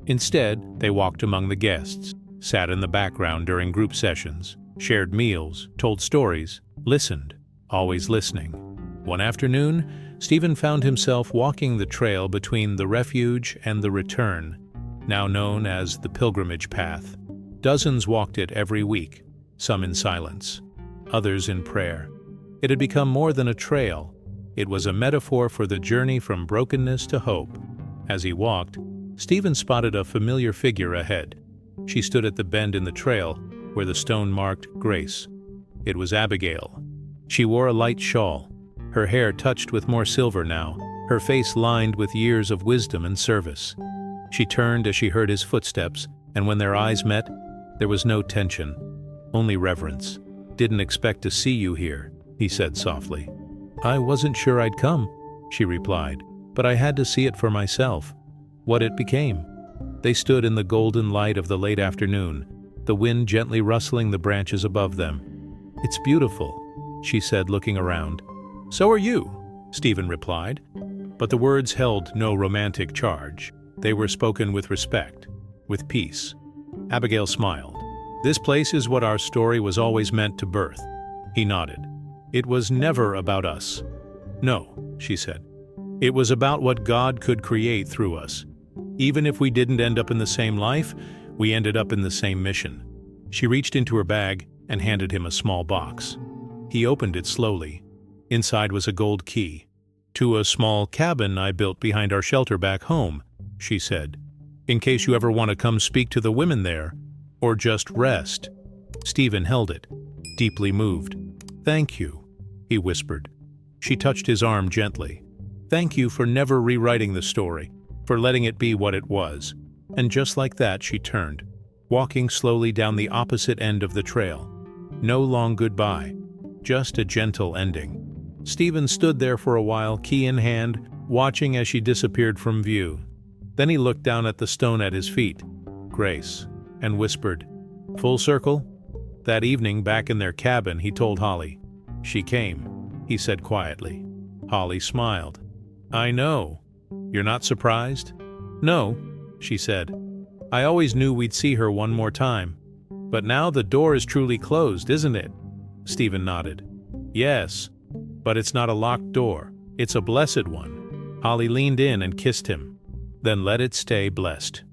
[SPEAKER 1] Instead, they walked among the guests, sat in the background during group sessions, shared meals, told stories, listened, always listening. One afternoon, Stephen found himself walking the trail between the refuge and the return, now known as the pilgrimage path. Dozens walked it every week, some in silence, others in prayer. It had become more than a trail. It was a metaphor for the journey from brokenness to hope. As he walked, Stephen spotted a familiar figure ahead. She stood at the bend in the trail where the stone marked grace. It was Abigail. She wore a light shawl, her hair touched with more silver now, her face lined with years of wisdom and service. She turned as she heard his footsteps, and when their eyes met, there was no tension, only reverence. "Didn't expect to see you here," he said softly. "I wasn't sure I'd come," she replied, "but I had to see it for myself." What it became. They stood in the golden light of the late afternoon, the wind gently rustling the branches above them. "It's beautiful," she said, looking around. "So are you," Stephen replied. But the words held no romantic charge. They were spoken with respect, with peace. Abigail smiled. "This place is what our story was always meant to birth." He nodded. "It was never about us." "No," she said. "It was about what God could create through us. Even if we didn't end up in the same life, we ended up in the same mission." She reached into her bag and handed him a small box. He opened it slowly. Inside was a gold key. "To a small cabin I built behind our shelter back home," she said, "in case you ever want to come speak to the women there, or just rest." Stephen held it, deeply moved. "Thank you," he whispered. She touched his arm gently. "Thank you for never rewriting the story, for letting it be what it was." And just like that, she turned, walking slowly down the opposite end of the trail. No long goodbye, just a gentle ending. Stephen stood there for a while, key in hand, watching as she disappeared from view. Then he looked down at the stone at his feet, Grace, and whispered, "Full circle?" That evening, back in their cabin, he told Holly. "She came," he said quietly. Holly smiled. "I know. You're not surprised?" "No," she said. "I always knew we'd see her one more time. But now the door is truly closed, isn't it?" Stephen nodded. "Yes. But it's not a locked door. It's a blessed one." Holly leaned in and kissed him. "Then let it stay blessed."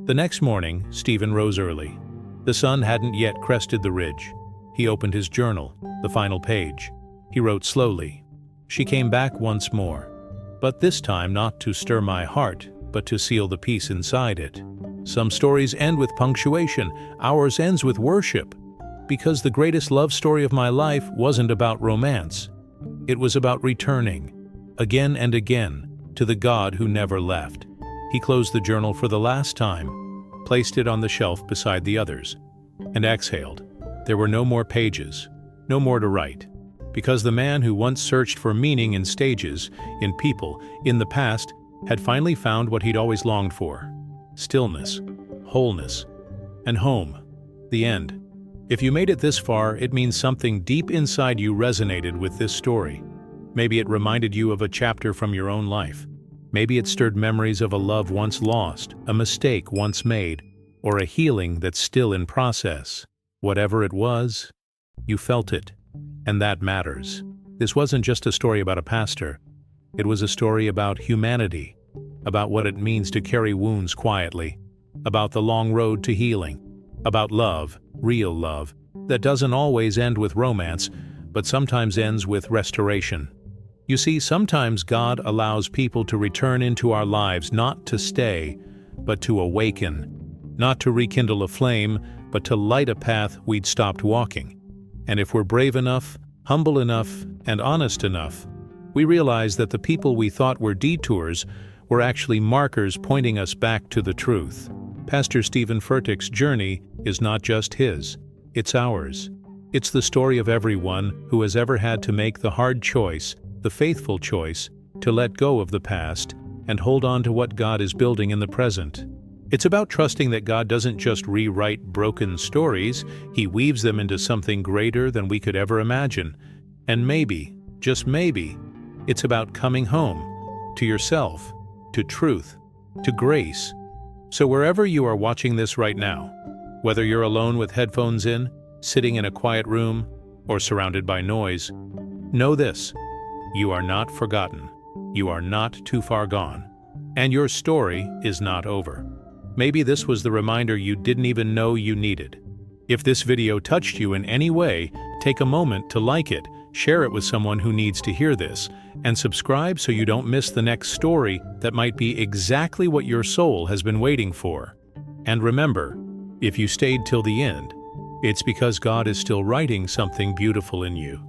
[SPEAKER 1] The next morning, Stephen rose early. The sun hadn't yet crested the ridge. He opened his journal, the final page. He wrote slowly. "She came back once more, but this time not to stir my heart, but to seal the peace inside it. Some stories end with punctuation, ours ends with worship, because the greatest love story of my life wasn't about romance. It was about returning, again and again, to the God who never left." He closed the journal for the last time, placed it on the shelf beside the others, and exhaled. There were no more pages, no more to write, because the man who once searched for meaning in stages, in people, in the past, had finally found what he'd always longed for: stillness, wholeness, and home. The end. If you made it this far, it means something deep inside you resonated with this story. Maybe it reminded you of a chapter from your own life, Maybe it stirred memories of a love once lost, a mistake once made, or a healing that's still in process. Whatever it was, you felt it, and that matters. This wasn't just a story about a pastor. It was a story about humanity, about what it means to carry wounds quietly, about the long road to healing, about love, real love, that doesn't always end with romance, but sometimes ends with restoration. You see, sometimes God allows people to return into our lives not to stay, but to awaken, not to rekindle a flame, but to light a path we'd stopped walking. And if we're brave enough, humble enough, and honest enough, we realize that the people we thought were detours were actually markers pointing us back to the truth. Pastor Stephen Furtick's journey is not just his, it's ours. It's the story of everyone who has ever had to make the hard choice, the faithful choice, to let go of the past and hold on to what God is building in the present. It's about trusting that God doesn't just rewrite broken stories, He weaves them into something greater than we could ever imagine. And maybe, just maybe, it's about coming home, to yourself, to truth, to grace. So wherever you are watching this right now, whether you're alone with headphones in, sitting in a quiet room, or surrounded by noise, know this: you are not forgotten, you are not too far gone, and your story is not over. Maybe this was the reminder you didn't even know you needed. If this video touched you in any way, take a moment to like it, share it with someone who needs to hear this, and subscribe so you don't miss the next story that might be exactly what your soul has been waiting for. And remember, if you stayed till the end, it's because God is still writing something beautiful in you.